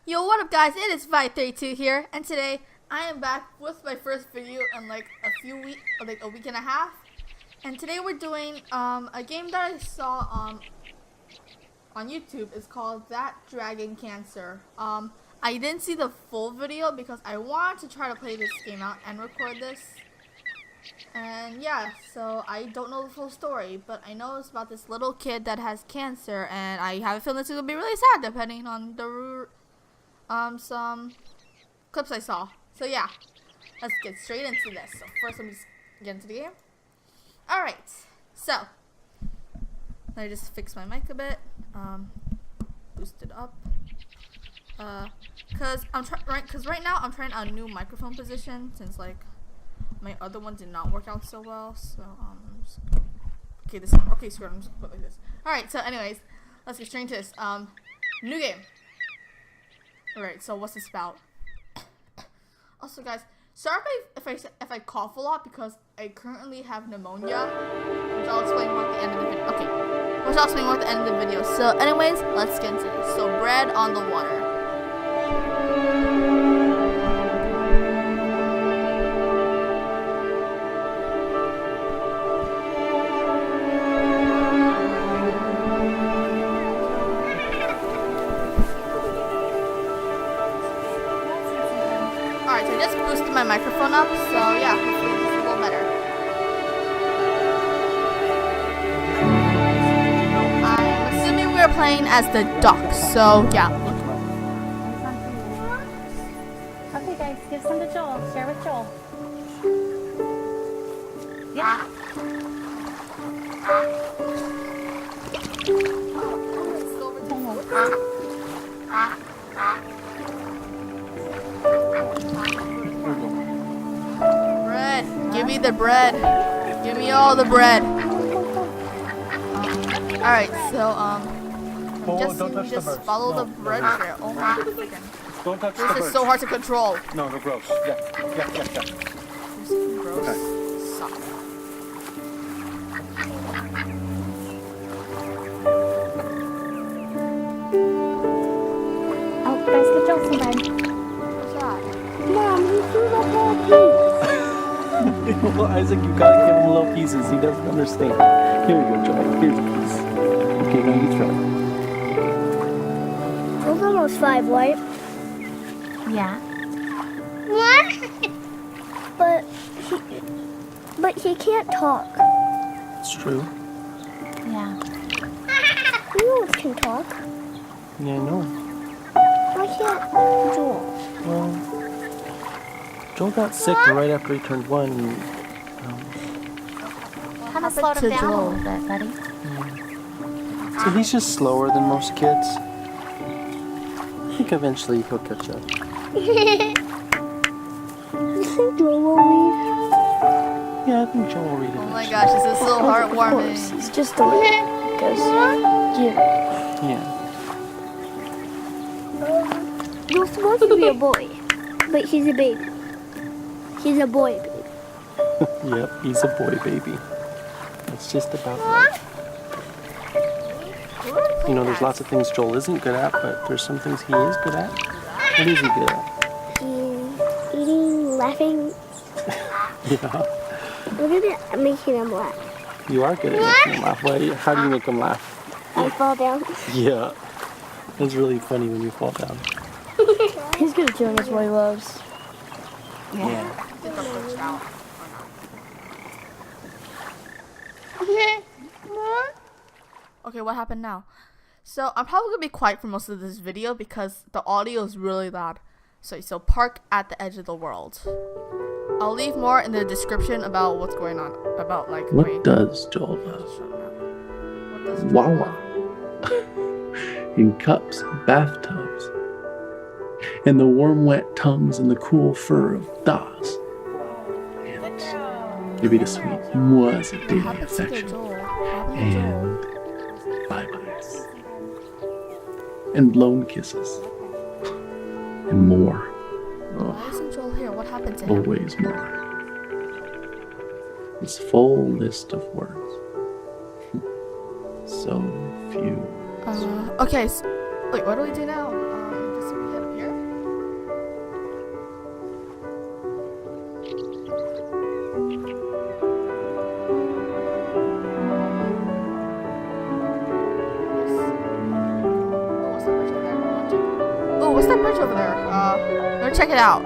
Yo, what up guys, it is 532 here, and today I am back with my first video in like a few weeks, like a week and a half. And today we're doing a game that I saw on YouTube. It's called That Dragon Cancer. I didn't see the full video because I wanted to try to play this game out and record this. And yeah, so I don't know the full story, but I know it's about this little kid that has cancer, and I have a feeling it's gonna be really sad depending on the some clips I saw. So yeah, let's get straight into this. So first, let me just get into the game. All right, so let me just fix my mic a bit, boost it up, cause right now I'm trying a new microphone position since like my other one did not work out so well. So okay, screw it, I'm just gonna put it like this. All right, so anyways, let's get straight into this. New game. Alright, so what's this about? Also, guys, sorry if I cough a lot because I currently have pneumonia, which I'll explain more at the end of the video. Okay, which I'll explain more at the end of the video. So, anyways, let's get into this. So, bread on the water. Alright, so I just boosted my microphone up, so yeah, hopefully this is a little better. I'm assuming we're playing as the duck, so yeah. Okay guys, give some to Joel. Share with Joel. Yeah. Bread. Give me the bread. Give me all the bread. Alright, so I'm guessing we just follow the bread trail. Oh my freaking. Don't touch the This is so hard to control. No, no, gross. Yeah. Gross. Okay. Suck. Oh, guys, give Joel some bread. What's that? Mom, he threw the whole piece. Well, Isaac, you gotta give him little pieces. He doesn't understand. Here you go, Joy. Here's a piece. Okay, now you throw. It's almost 5, right? Yeah. What? But he can't talk. It's true. Yeah. Who can talk? Yeah, I know. Why can't Joel? Well, Joel got sick right after he turned 1. And, Kind of slowed him down a little bit, buddy. so he's just slower than most kids. I think eventually he'll catch up. You think Joel will read? Yeah, I think Joel will read it. Oh my gosh, this is so Of course, heartwarming. he's just a little. Because, yeah. Yeah. You're supposed to be a boy, but he's a baby. He's a boy baby. Yep, he's a boy baby. That's just about right. You know, there's lots of things Joel isn't good at, but there's some things he is good at. What is he good at? He's eating, laughing. Yeah. Look at it, I'm making him laugh. You are good at making him laugh. How do you make him laugh? I fall down. Yeah. It's really funny when you fall down. He's gonna show us what he loves. Yeah. Okay, what happened now? So I'm probably gonna be quiet for most of this video because the audio is really loud. So park at the edge of the world. I'll leave more in the description about what's going on. About like What does Joel love? What does Joel Wawa. love? In cups, bathtubs, and the warm, wet tongues and the cool fur of Das. And give you the sweet was a daily What happened to affection. Joel? What happened to Joel? And bye-byes. And blown kisses. And more. Why Oh, isn't Joel here? What happened to him? always more. This full list of words. So few. Okay, so, wait, what do we do now? Does we head up here? what's that bridge over there? Let me check it out.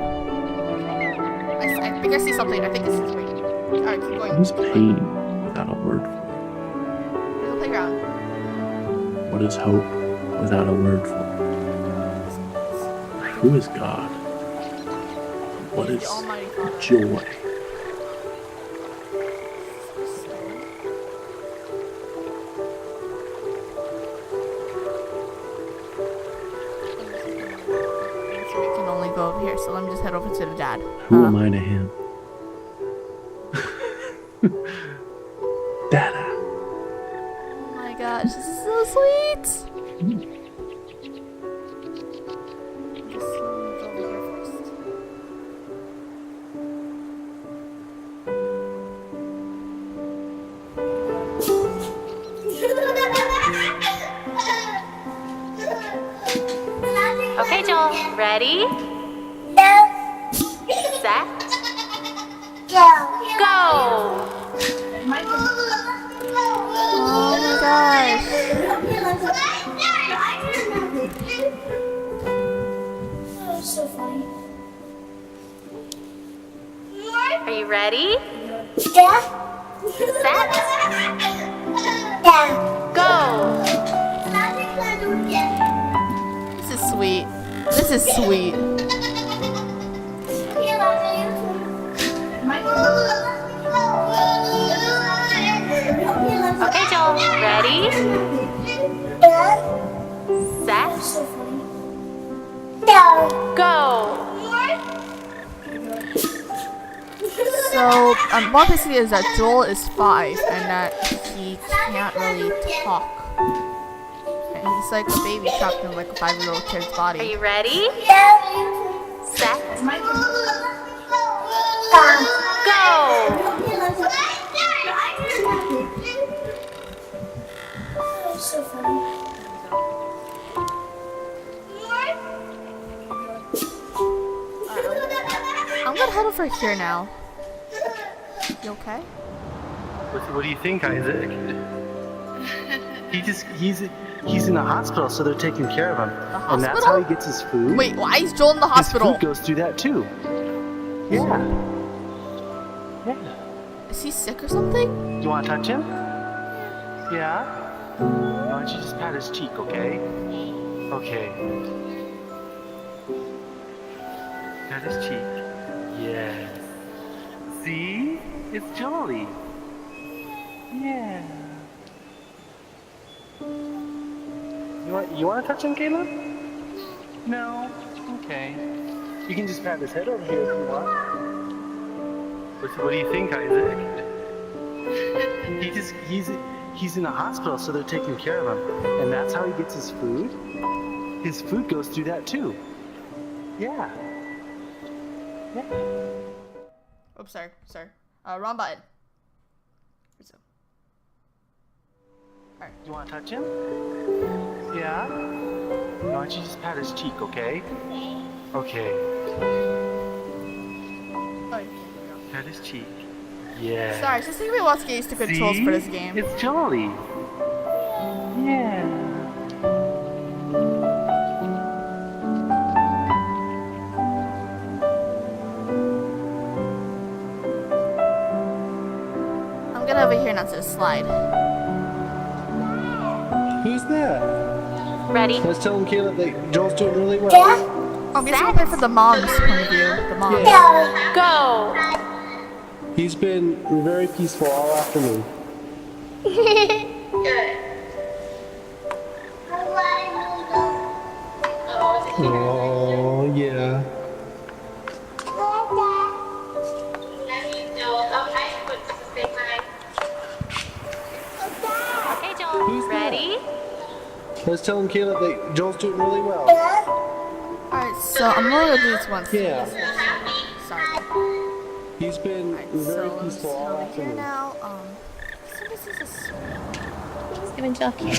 I think I see something. I think this is me. Alright, keep going. What is Keep going. pain without a word for The playground. it? What is hope without a word for it? Who is God? What The is Almighty Father. joy? So we can only go over here. So let me just head over to the dad. Who am I to him? Dada. Oh my gosh, this is so sweet. Just go over here first. Okay, Joel, ready? Set, go! Oh my gosh. So funny. Are you ready? Yeah. Set, go! This is sweet. This is sweet. Okay, Joel, ready? Set, go! So, what basically is that Joel is 5 and that he can't really talk. And he's like a baby trapped in like a 5-year-old kid's Are body. you ready? Set, go! So funny. I'm gonna head over here now. You okay? What do you think, Isaac? He's in the hospital, so they're taking care of him. And that's how he gets his food. Wait, why is Joel in the hospital? His food goes through that too. Yeah. Yeah. Is he sick or something? You want to touch him? Yeah. Why don't you just pat his cheek, okay? Okay. Pat his cheek. Yes. See? It's Jolie. Yeah. You want to touch him, Caleb? No? Okay. You can just pat his head over here if you want. What do you think, Isaac? He's in the hospital, so they're taking care of him. And that's how he gets his food. His food goes through that too. Yeah. Yeah. Oops, sorry. Wrong button. Resume. Alright. You want to touch him? Yeah? Why don't you just pat his cheek, okay? Okay. Oh, here we go. Pat his cheek. Yeah. Sorry, just think we lost get used to controls See? for this game. It's Jolie. Yeah. I'm gonna over here now to the slide. Who's that? Ready? Let's tell him, Caleb, that Joel's doing really well. I'm guessing we'll play for the mom's point of view. The mom. Go! He's been very peaceful all afternoon. Oh, yeah. Okay, Joel, Who's that? ready? Let's tell him, Caleb, that Joel's doing really well. Alright, so I'm only gonna do this once. Yeah. Sorry. He's been Alright, very so let's peaceful all over here afternoon. now. So this is a He's giving Joel a kiss.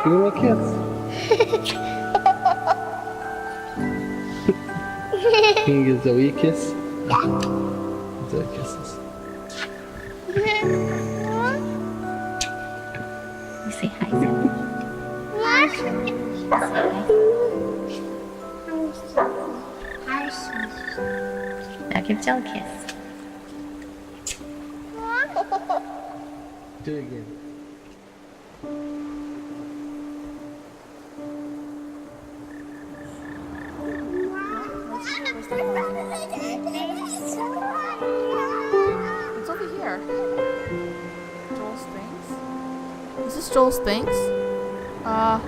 Give him a kiss. Can you give Zoe a kiss? Zoe kisses. You say hi, Zoe. Now give Joel a kiss. Do it again. What's over here? Joel's things? Is this Joel's things? A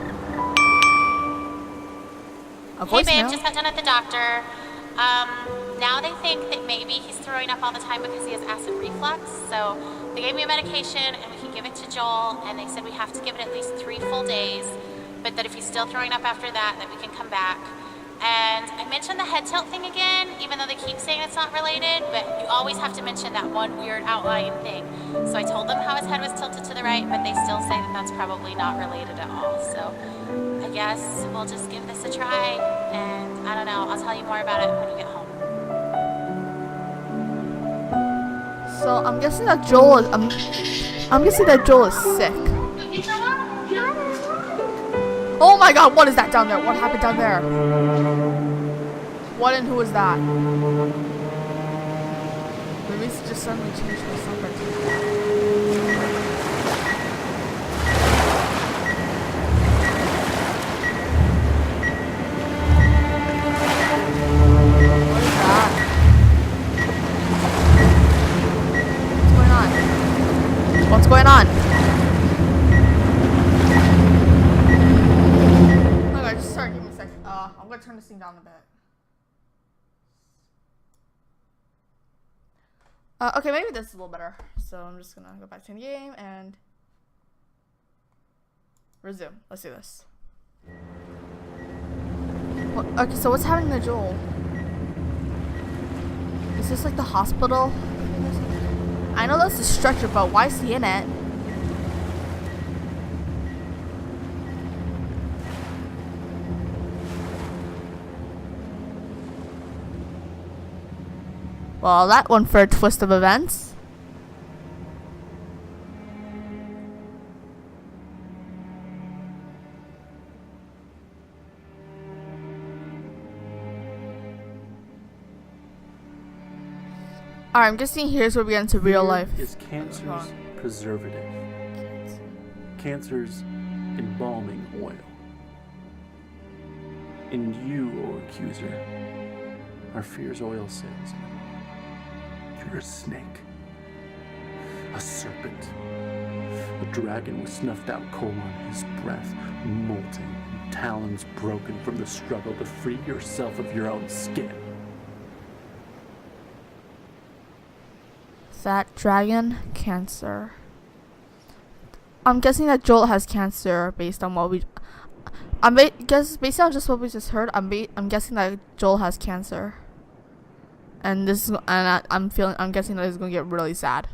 Hey voicemail? babe, just got done at the doctor. Now they think that maybe he's throwing up all the time because he has acid reflux. So they gave me a medication and we can give it to Joel, and they said we have to give it at least 3 full days, but that if he's still throwing up after that we can come back. And I mentioned the head tilt thing again, even though they keep saying it's not related, but you always have to mention that one weird outlying thing. So I told them how his head was tilted to the right, but they still say that that's probably not related at all. So I guess we'll just give this a try, and I don't know, I'll tell you more about it when you get home. So I'm guessing that Joel is I'm guessing that Joel is sick. Oh my god, what is that down there? What happened down there? What and who is that? Maybe it's just suddenly changed my something. What is that? What's going on? Okay, just sorry, give me a second. I'm gonna turn this thing down a bit. Okay, maybe this is a little better. So I'm just gonna go back to the game and resume. Let's do this. Okay, so what's happening to Joel? Is this like the hospital? I know that's the structure, but why is he in it? Well, that one for a twist of events. Alright, I'm guessing here's where we get into real life. Is cancer's preservative. Cancer's embalming oil. And you, O accuser, are fear's oil salesman. You're a snake. A serpent. A dragon with snuffed out coal on his breath, molting, and talons broken from the struggle to free yourself of your own skin. That dragon, cancer. I'm guessing that Joel has cancer based on what we. Guess based on just what we just heard. I'm guessing that Joel has cancer. And this is, and I'm guessing that it's gonna get really sad.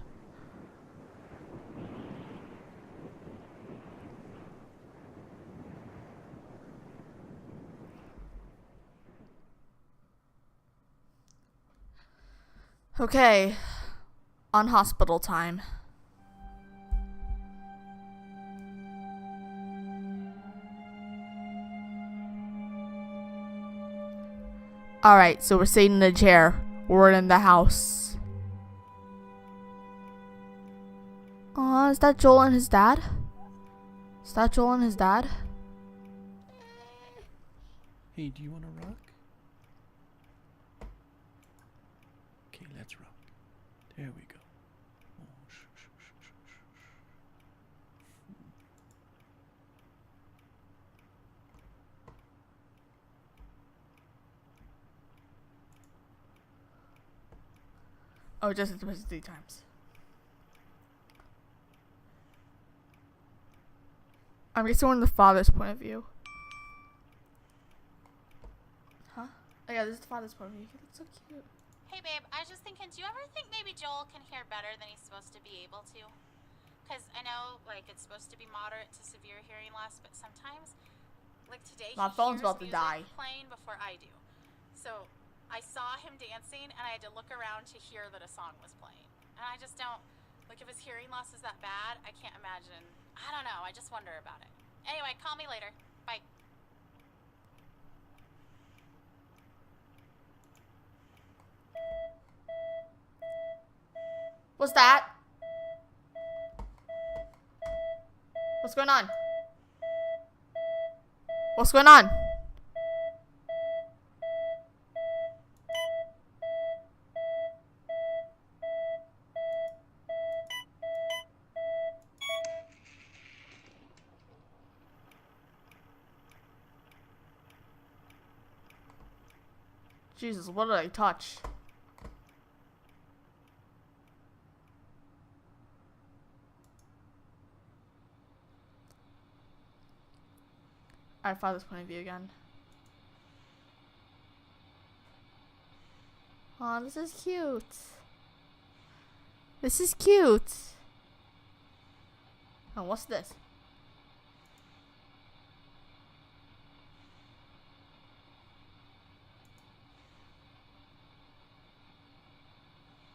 Okay, on hospital time. Alright, so we're sitting in a chair. We're in the house. Aw, is that Joel and his dad? Is that Joel and his dad? Hey, do you want to rock? Okay, let's rock. There we go. Oh, Oh, just hit the button 3 times. I'm guessing from the father's point of view. Huh? Oh yeah, this is the father's point of view. He looks so cute. Hey babe, I was just thinking, do you ever think maybe Joel can hear better than he's supposed to be able to? Because I know, like, it's supposed to be moderate to severe hearing loss, but sometimes, like today, My he phone's hears about to music die. playing before I do. So I saw him dancing, and I had to look around to hear that a song was playing. And I just don't, like, if his hearing loss is that bad, I can't imagine. I don't know. I just wonder about it. Anyway, call me later. Bye. What's that? What's going on? What's going on? Jesus, what did I touch? Alright, father's point of view again. Aw, this is cute. This is cute. Oh, what's this?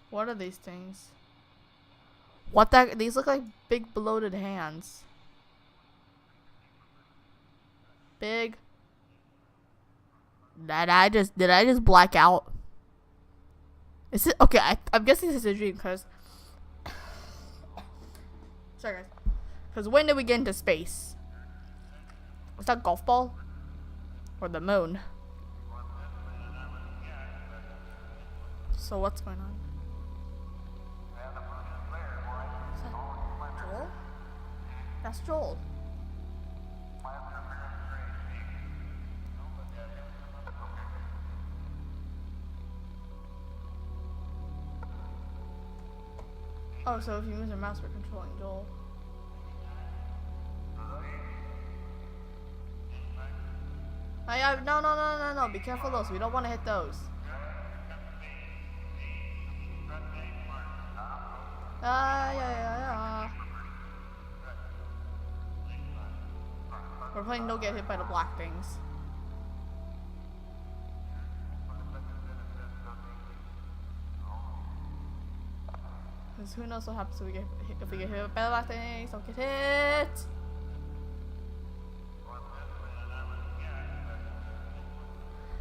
What are these things? What the? These look like big bloated hands. Big. Did I just black out? Is it okay? I'm guessing this is a dream because. Sorry guys. Because when did we get into space? Was that golf ball? Or the moon? So what's going on? Is that Joel? That's Joel. Oh, so if you use your mouse, we're controlling Joel. No. Be careful those. We don't want to hit those. Yeah. We're playing don't get hit by the black things. Because who knows what happens if we get hit by the black things. Don't get hit.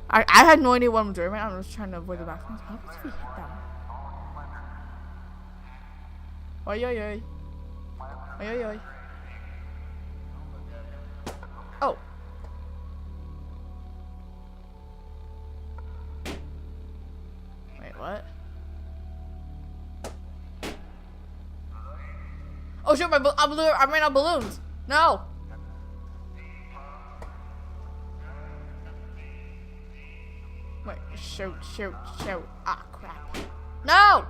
I had no idea what I'm doing right now. I'm just trying to avoid the black things. What happens if we hit them? Oi. Oh. Wait, what? Oh shit, I ran out of balloons. No. Wait, shoot. Ah, crap. No!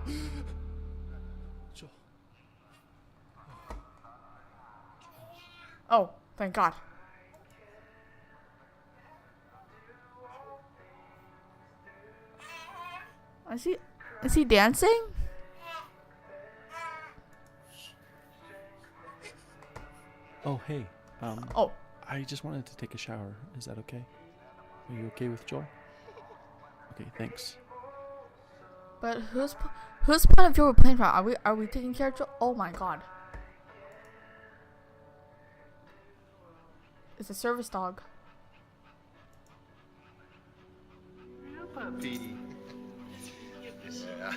Oh, thank God. Is he dancing? Oh, hey. Oh. I just wanted to take a shower. Is that okay? Are you okay with Joel? Okay, thanks. But whose point of view we're playing from? Are we taking care of Joel? Oh my God. It's a service dog. Puppy. Yeah.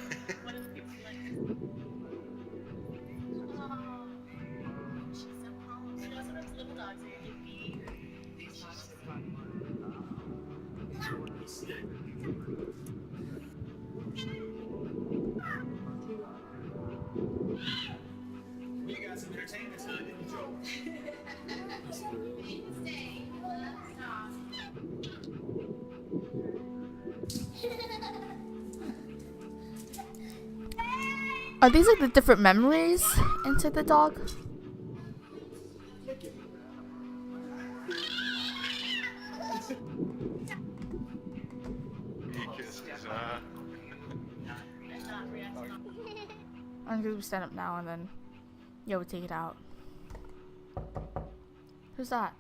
We got some entertainment tonight, didn't you, Joe? Are these like the different memories inside the dog? I'm gonna stand up now and then, yeah, we'll take it out. Who's that?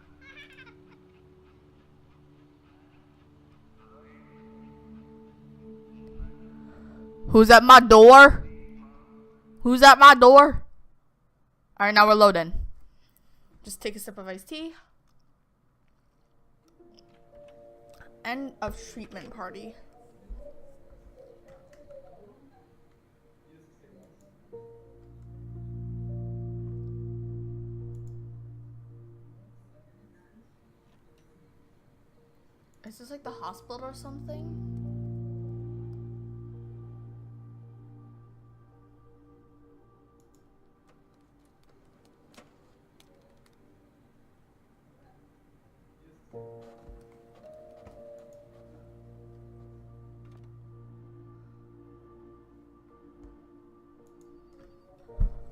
Who's at my door? Who's at my door? Alright, now we're loading. Just take a sip of iced tea. End of treatment party. Is this like the hospital or something?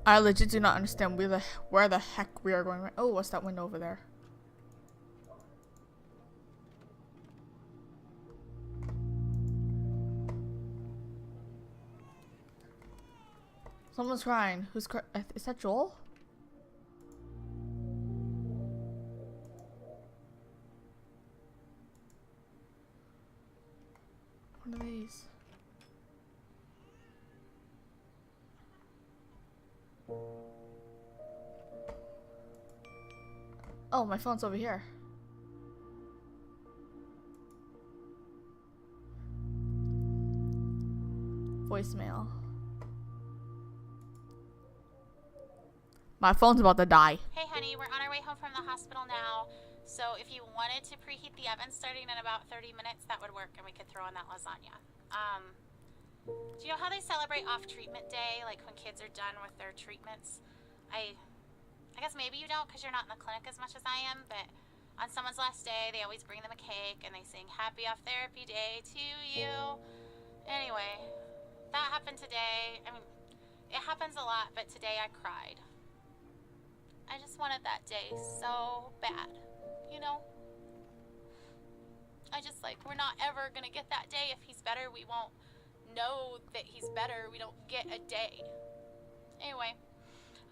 I legit do not understand where the heck we are going right. Oh, what's that window over there? Someone's crying. Who's crying? Is that Joel? What are these? Oh, my phone's over here. Voicemail. My phone's about to die. Hey honey, we're on our way home from the hospital now. So if you wanted to preheat the oven starting in about 30 minutes, that would work and we could throw in that lasagna. Do you know how they celebrate off-treatment day, like when kids are done with their treatments? I guess maybe you don't because you're not in the clinic as much as I am, but on someone's last day, they always bring them a cake and they sing Happy Off Therapy Day to you. Anyway, that happened today. I mean, it happens a lot, but today I cried. I just wanted that day so bad, you know? I just like, we're not ever gonna get that day. If he's better, we won't know that he's better. We don't get a day. Anyway,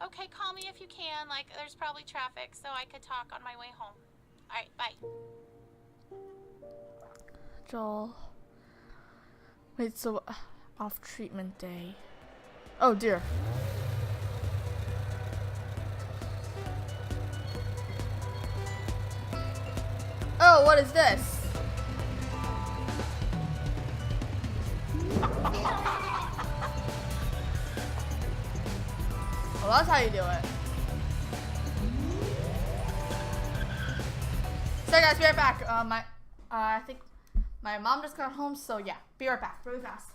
okay, call me if you can. Like, there's probably traffic, so I could talk on my way home. All right, bye. Joel. Wait, so off treatment day. Oh dear. Oh, what is this? Well, that's how you do it. So guys, be right back. I think my mom just got home, so yeah, be right back, really fast.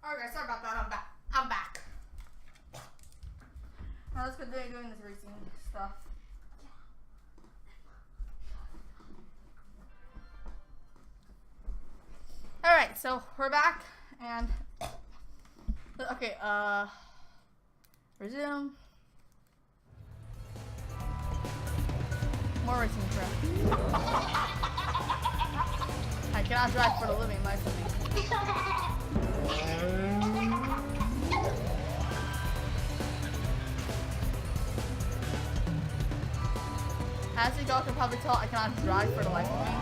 Okay, sorry about that. I'm back. Now let's continue doing this racing stuff. Alright, so we're back and okay, resume. More racing crap. I cannot drive for the living life of me. As you all can probably tell, I cannot drive for the life of me.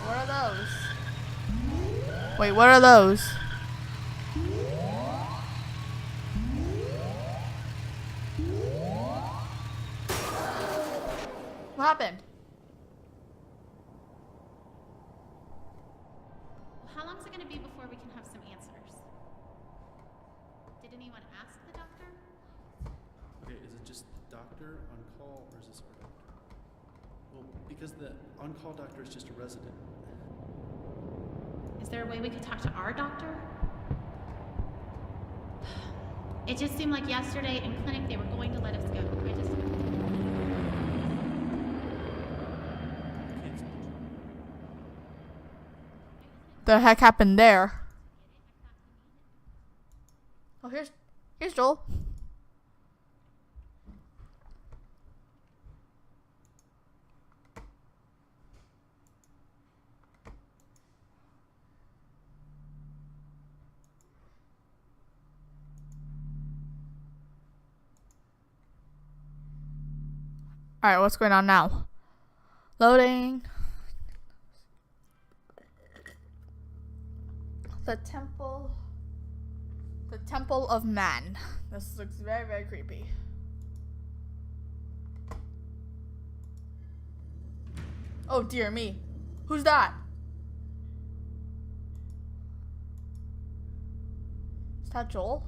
What are those? Wait, what are those? What happened? How long is it going to be before we can have some answers? Did anyone ask the doctor? Okay, is it just the doctor on call, or is this our doctor? Well, because the on-call doctor is just a resident. Is there a way we could talk to our doctor? It just seemed like yesterday in clinic they were going to let us go. The heck happened there? Oh, here's Joel. Alright, what's going on now? Loading. The temple. The Temple of Man. This looks very, very creepy. Oh dear me. Who's that? Is that Joel?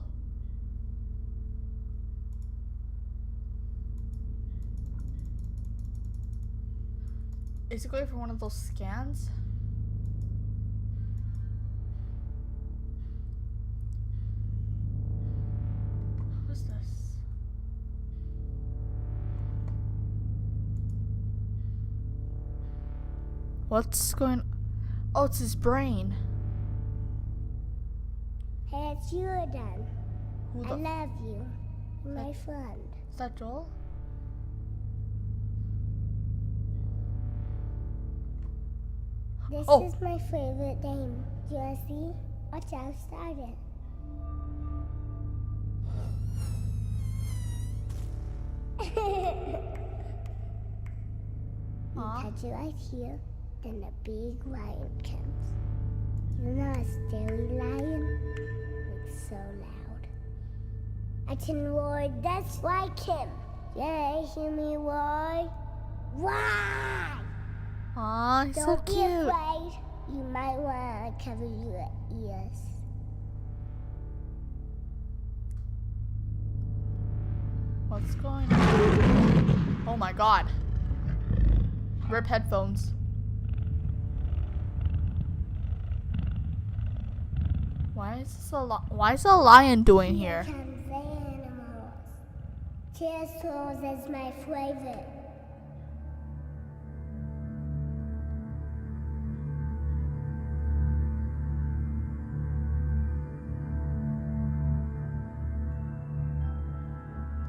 Is it going for one of those scans? What is this? What's going on? Oh, it's his brain. Hey, it's you again. Who I the love you. You're my friend. Is that Joel? This Oh. is my favorite game. Do you want to see? Watch out, start it. You Aw. touch it right here, then the big lion comes. You know a scary lion? It's so loud. I can roar just like him. Yeah, hear me roar? Why? Aw, he's so Don't be cute. afraid. You might want to cover your ears. What's going on? Oh my god. Rip headphones. Why is this why is a lion doing here? Here comes the animals. Turtles is my favorite.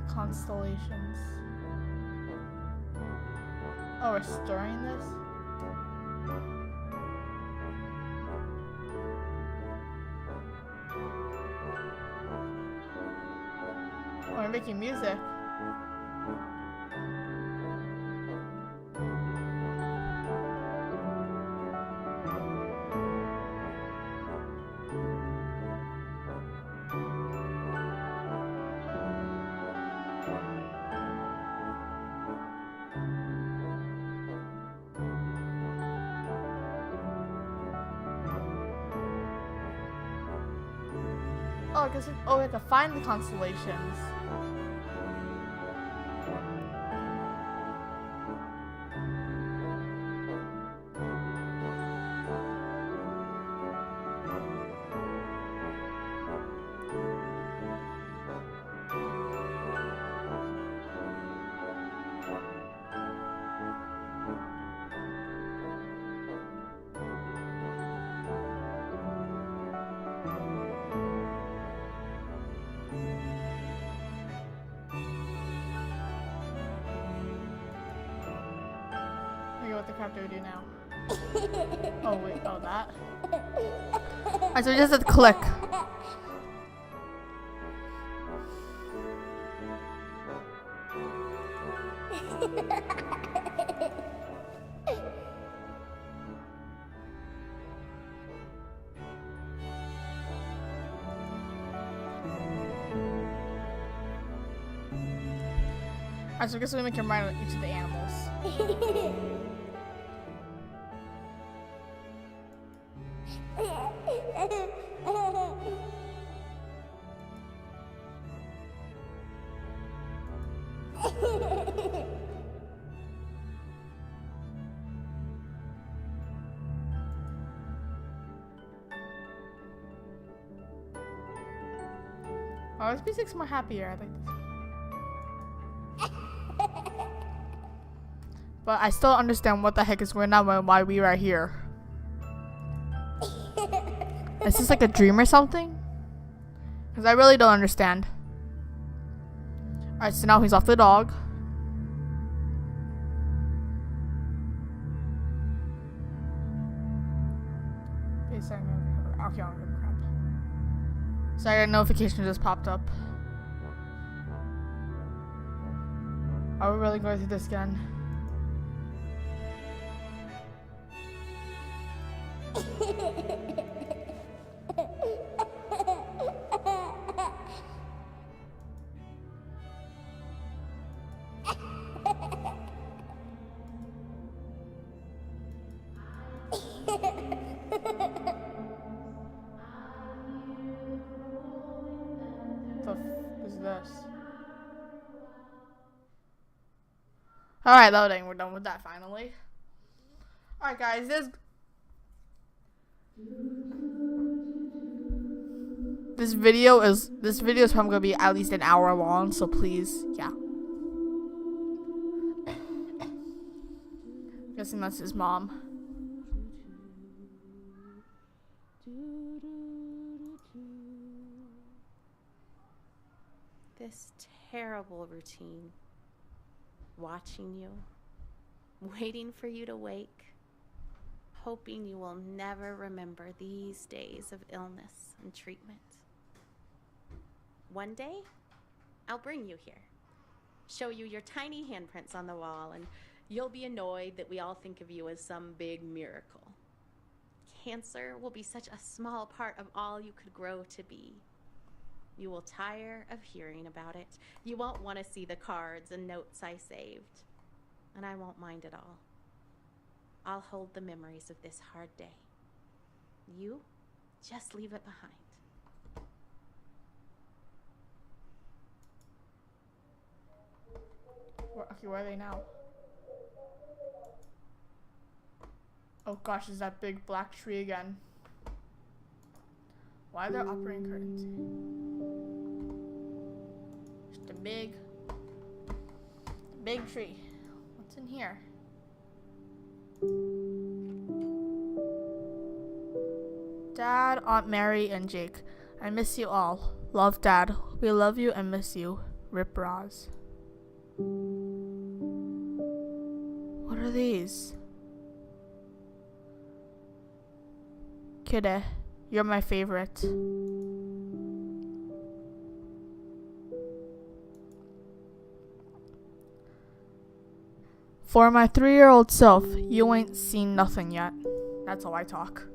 Constellations. Oh, we're stirring this? Oh, we're making music. Oh, I guess we have to find the constellations. Okay, what the crap do we do now? Oh wait, oh that. Alright, so we just have to click. Alright, so I guess we make him ride on each of the animals. Oh, this music's more happier. I like this. But I still don't understand what the heck is going on and why we are here. Is this like a dream or something? Because I really don't understand. Alright, so now he's off the dog. Okay, I don't give a crap. Sorry, a notification just popped up. Are we really going through this again? The f is this? Alright, loading. We're done with that finally. Alright guys, this video is probably gonna be at least an hour long, so please, yeah. Guessing that's his mom. This terrible routine. Watching you, waiting for you to wake, hoping you will never remember these days of illness and treatment. One day, I'll bring you here, show you your tiny handprints on the wall, and you'll be annoyed that we all think of you as some big miracle. Cancer will be such a small part of all you could grow to be. You will tire of hearing about it. You won't want to see the cards and notes I saved. And I won't mind at all. I'll hold the memories of this hard day. You just leave it behind. Okay, where are they now? Oh gosh, is that big black tree again? Why are there operating curtains? Just a big tree. What's in here? Dad, Aunt Mary, and Jake. I miss you all. Love, Dad. We love you and miss you. Rip Roz. What are these? Kidde, you're my favorite. For my 3-year-old self, you ain't seen nothing yet. That's how I talk.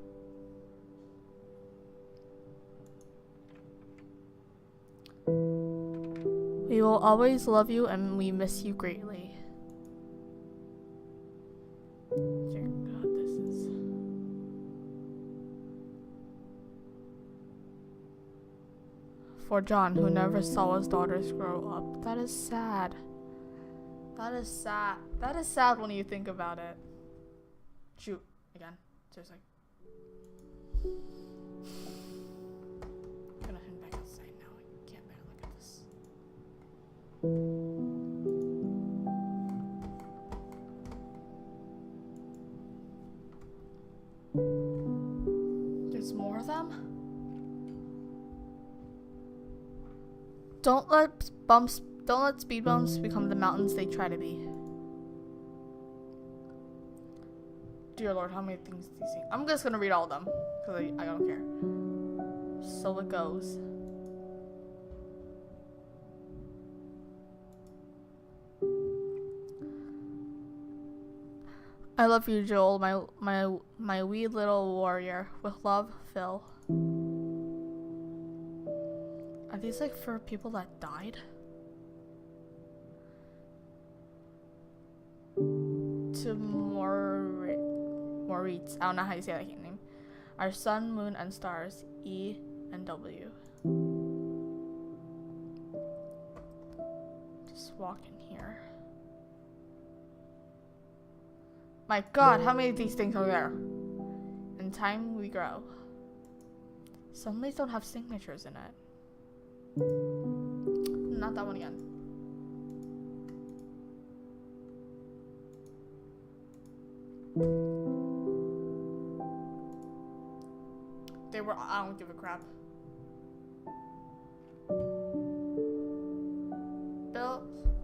We will always love you and we miss you greatly. Dear God, this is... For John, who never saw his daughters grow up. That is sad. That is sad. That is sad when you think about it. Shoot. Again. Seriously. I'm gonna head back outside now. I can't bear to look at this. There's more of them? Don't let speed bumps become the mountains they try to be. Dear Lord, how many things do you see? I'm just gonna read all of them, because I don't care. So it goes. I love you, Joel, my wee little warrior. With love, Phil. Are these like for people that died? To Moritz, I don't know how you say that name. Our sun, moon, and stars, E and W. Just walk in here. My God, how many of these things are there? In time we grow. Some of these don't have signatures in it. Not that one again. They were, I don't give a crap.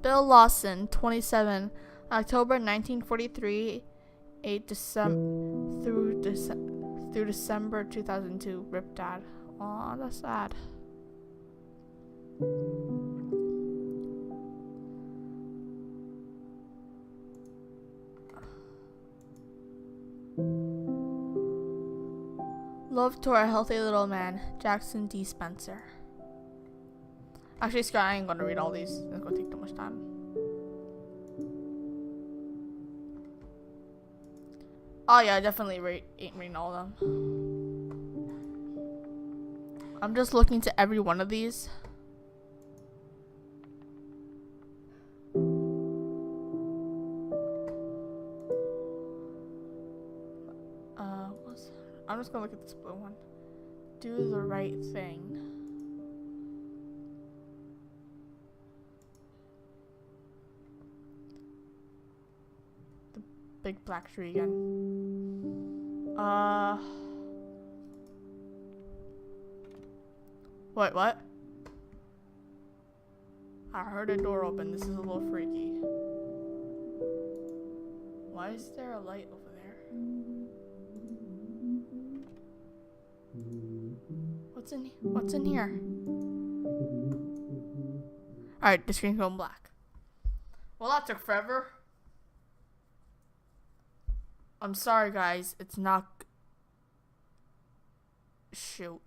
Bill Lawson, 27, October 1943, 8 through December 2002. Rip Dad. Aw, that's sad. Love to our healthy little man, Jackson D. Spencer. Actually, Scott, I ain't gonna read all these. It's gonna take too much time. Oh yeah, I definitely ain't reading all of them. I'm just looking to every one of these. I'm just gonna look at this blue one. Do the right thing. The big black tree again. Wait, what? I heard a door open. This is a little freaky. Why is there a light over there? What's in here? Alright, the screen's going black. Well, that took forever. I'm sorry, guys. It's not... Shoot.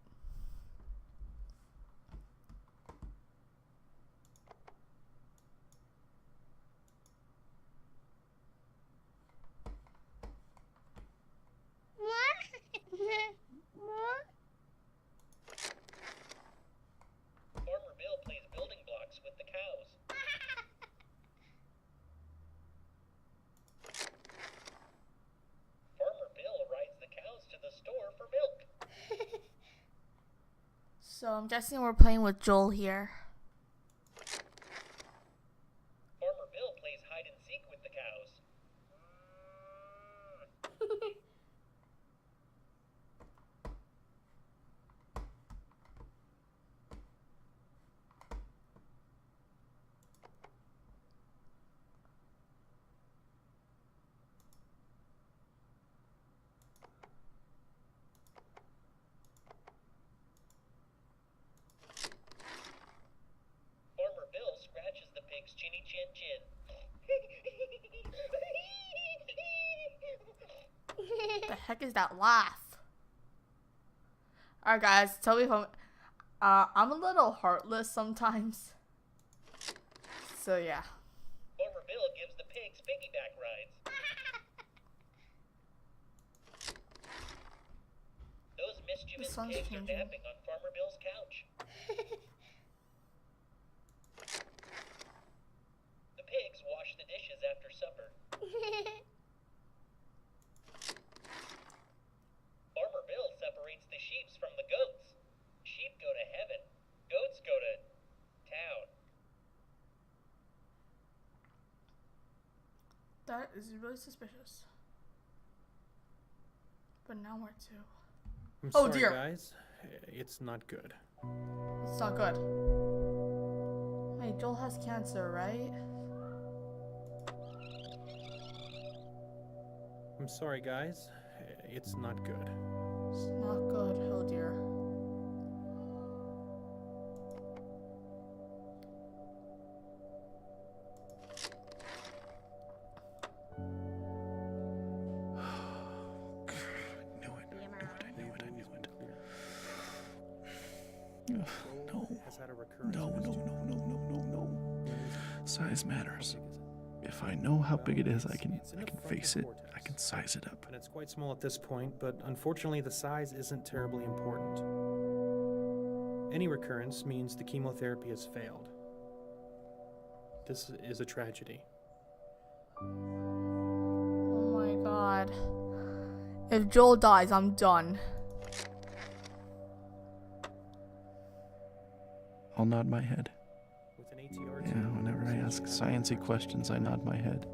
Farmer Bill plays building blocks with the cows. Farmer Bill rides the cows to the store for milk. So, I'm guessing we're playing with Joel here. Farmer Bill plays hide and seek with the cows. Farmer Bill scratches the pig's chinny chin chin. The heck is that laugh? Alright, guys, tell me if I'm a little heartless sometimes. So, yeah. Farmer Bill gives the pigs piggyback rides. Those mischievous sun's pigs are changing. napping on Farmer Bill's couch. The pigs wash the dishes after supper. Farmer Bill separates the sheep from the goats. Sheep go to heaven. Goats go to town. That is really suspicious. But now where to? I'm Oh, sorry, dear. guys. It's not good. It's not good. Wait, Joel has cancer, right? I'm sorry, guys. It's not good. It's not good. Oh dear. Has had a recurrence. No. Size matters. If I know how big it is, I can face it. I can size it up. And it's quite small at this point, but unfortunately the size isn't terribly important. Any recurrence means the chemotherapy has failed. This is a tragedy. Oh my god. If Joel dies, I'm done. I'll nod my head. With an ATR Yeah, whenever I ask sciencey questions, I nod my head.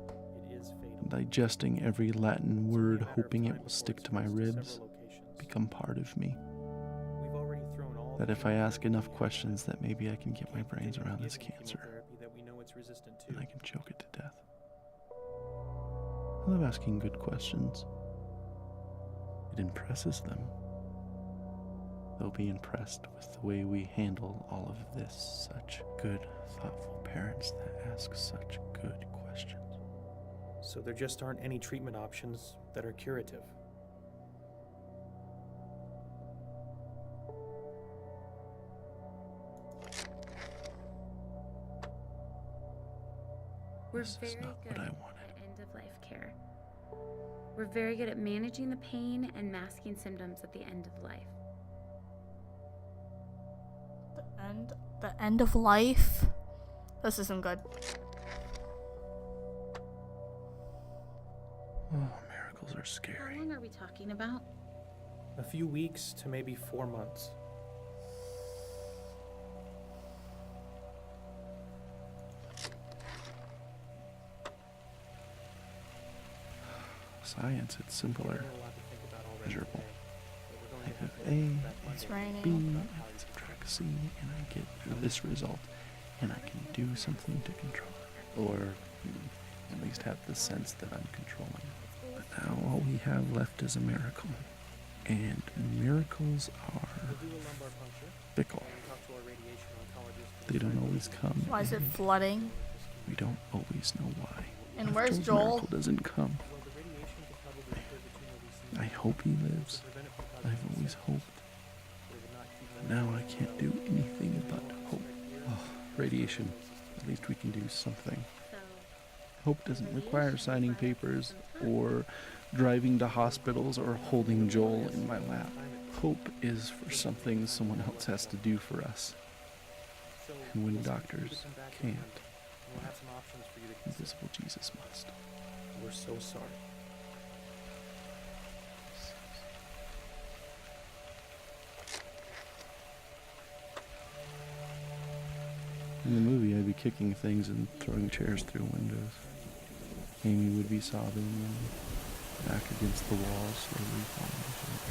it is fatal. Digesting every Latin word, hoping it will stick to my ribs, become part of me. We've already thrown all That if I ask enough questions, that maybe I can get my brains around this giving cancer, chemotherapy that we know it's resistant to. and I can choke it to death. I love asking good questions. It impresses them. They'll be impressed with the way we handle all of this. Such good, thoughtful parents that ask such good questions. So there just aren't any treatment options that are curative. We're This is very not good what I at wanted. end-of-life care. We're very good at managing the pain and masking symptoms at the end of life. The end of life? This isn't good. Oh, miracles are How scary. long are we talking about? A few weeks to maybe 4 months. Science, it's simpler. A lot to think about already Measurable. today, but we're going I to have have A, to and back It's I Monday. get B, raining. and I subtract C, and I get this result, and I can do something to control it. Or at least have the sense that I'm controlling it. But now all we have left is a miracle. And miracles are We'll do a lumbar puncture fickle. and talk to our radiation oncologist. They don't always come. Why is it and flooding? we don't always know why. And I'm where's told Joel? miracle doesn't come. Well, the radiation could probably clear the tumor we see. I hope he lives. To prevent it from causing I've always sepsis, hoped. but it would not keep But now I can't do anything but hope. Oh, radiation. At least we can do something. So, Hope doesn't require signing papers or driving to hospitals or holding Joel in my lap. Hope is for something someone else has to do for us. And when doctors can't, we'll have some options for you to consider. invisible Jesus must. We're so sorry. In the movie, I'd be kicking things and throwing chairs through windows. Amy would be sobbing and back against the wall, slowly falling asleep.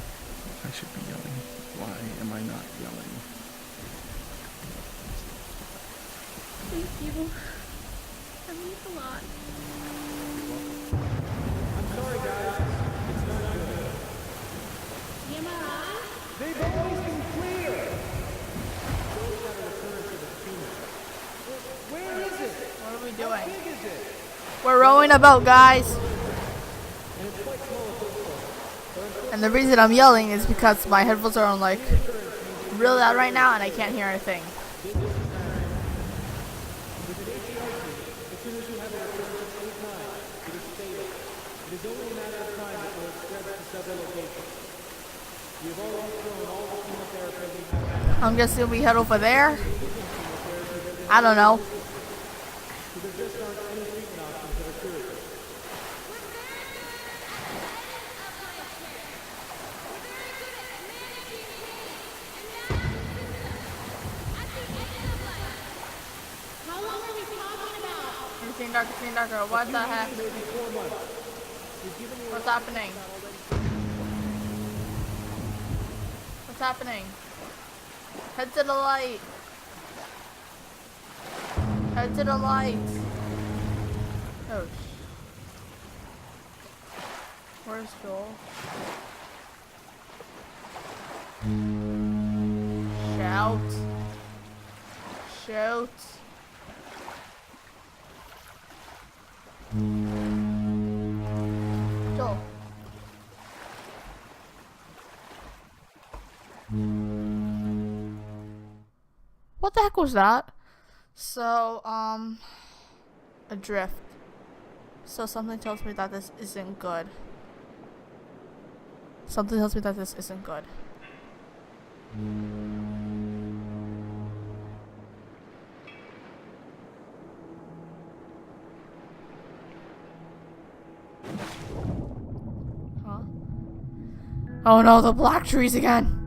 I should be yelling. Why am I not yelling? thank you. That means a lot. I'm sorry, guys. It's not good. TMI? They've always been clear. Joel's got a recurrence of a tumor. Where is it? What are we How doing? big is it? We're rowing about, guys. And it's quite small at this point. And the reason I'm yelling is because my headphones are on like really loud right now and I can't hear anything. With an ATRT, as soon as you have a recurrence of any kind, it is fatal. It is only a matter of time before it spreads to several locations. We have already thrown all the chemotherapy we have. I'm guessing we head over there. I don't know. So there just aren't any treatment options that are curative. How long are we talking about? It's getting darker. What the heck? Maybe 4 months. We've given you What's happening? What's happening? Head to the light. Head to the light. Oh, where's Joel? Shout. Shout. Joel. What the heck was that? So, adrift. So something tells me that this isn't good. Something tells me that this isn't good. Huh? Oh no, the black trees again!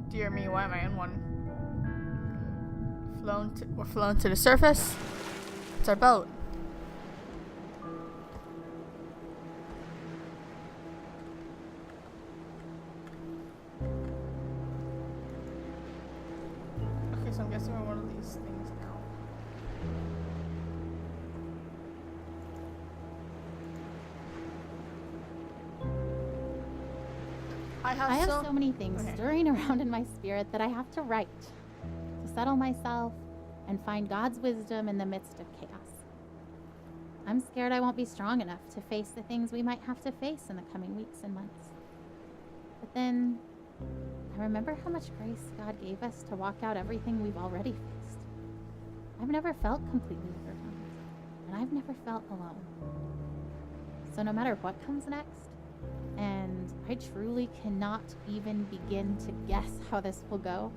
Dear me, why am I in one? We're flown to the surface. It's our boat. Okay, so I'm guessing we're one of these things now. I have so many things stirring around in my spirit that I have to write to settle myself and find God's wisdom in the midst of chaos. I'm scared I won't be strong enough to face the things we might have to face in the coming weeks and months. But then remember how much grace God gave us to walk out everything we've already faced. I've never felt completely overwhelmed, and I've never felt alone. So no matter what comes next, and I truly cannot even begin to guess how this will go,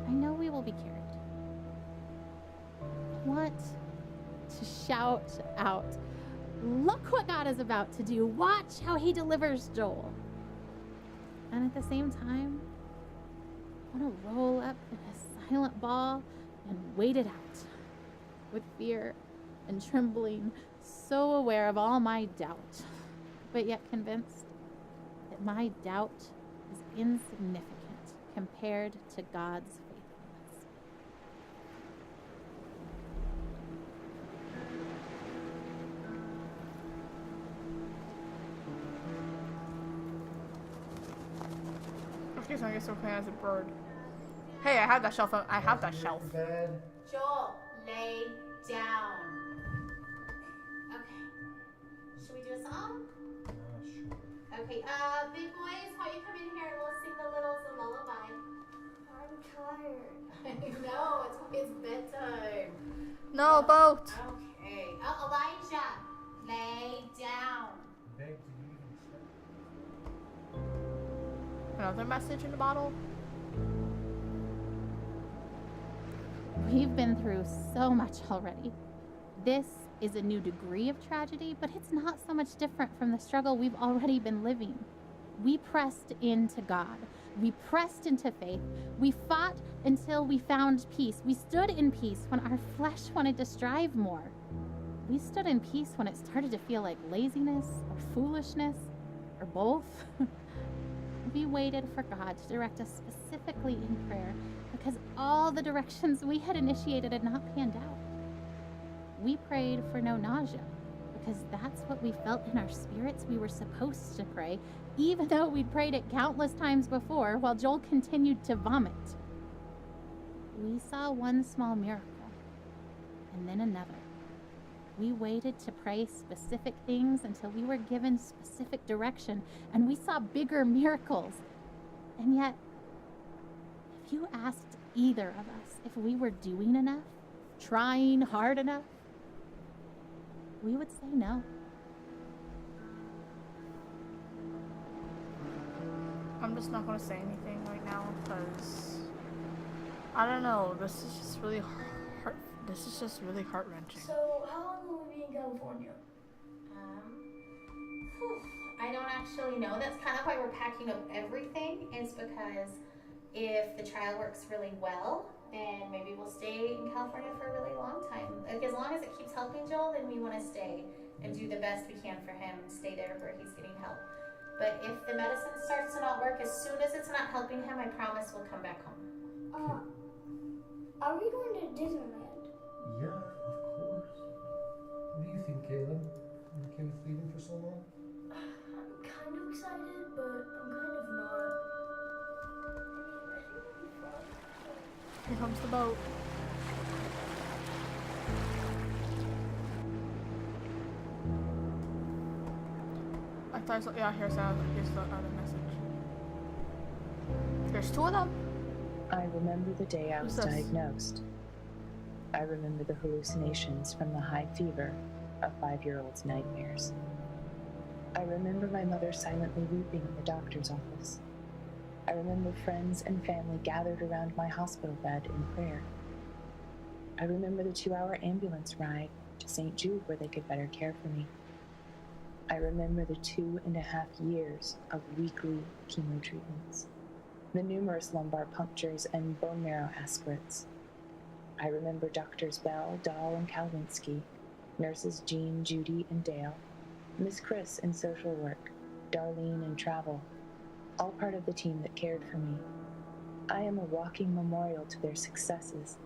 I know we will be carried. I want to shout out, look what God is about to do. Watch how he delivers Joel. And at the same time, I want to roll up in a silent ball and wait it out with fear and trembling, so aware of all my doubt, but yet convinced that my doubt is insignificant compared to God's faithfulness. Excuse me, I guess we're playing as a bird. Hey, I have that shelf. I have that shelf. Joel, lay down. Okay. Should we do a song? Sure. Okay, big boys, how you come in here and we'll sing the littles a lullaby. I'm tired. No, it's bedtime. No, boat. Okay. Oh, Elijah, lay down. Another message in the bottle. We've been through so much already. This is a new degree of tragedy, but it's not so much different from the struggle we've already been living. We pressed into God. We pressed into faith. We fought until we found peace. We stood in peace when our flesh wanted to strive more. We stood in peace when it started to feel like laziness or foolishness or both. We waited for God to direct us specifically in prayer because all the directions we had initiated had not panned out. We prayed for no nausea because that's what we felt in our spirits we were supposed to pray, even though we'd prayed it countless times before while Joel continued to vomit. We saw one small miracle and then another. We waited to pray specific things until we were given specific direction, and we saw bigger miracles. And yet, if you asked either of us if we were doing enough, trying hard enough, we would say no. I'm just not going to say anything right now because I don't know. This is just really heart-wrenching. So, how long will we be in California? I don't actually know. That's kind of why we're packing up everything, is because if the trial works really well, then maybe we'll stay in California for a really long time. Like, as long as it keeps helping Joel, then we want to stay and do the best we can for him and stay there where he's getting help. But if the medicine starts to not work, as soon as it's not helping him, I promise we'll come back home. Are we going to Disneyland? Yeah, of course. What do you think, Caleb? You okay with leaving for so long? I'm kind of excited, but I'm kind of not. I think it'll be fun. Here comes the boat. I thought so. Yeah, here's the other message. There's two of them. I remember the day I was Who's this? diagnosed. I remember the hallucinations from the high fever of 5-year-old's nightmares. I remember my mother silently weeping in the doctor's office. I remember friends and family gathered around my hospital bed in prayer. I remember the 2-hour ambulance ride to St. Jude where they could better care for me. I remember the 2.5 years of weekly chemo treatments, the numerous lumbar punctures and bone marrow aspirates. I remember Doctors Bell, Dahl, and Kalwinsky, nurses Jean, Judy, and Dale, Miss Chris in social work, Darlene in travel, all part of the team that cared for me. I am a walking memorial to their successes.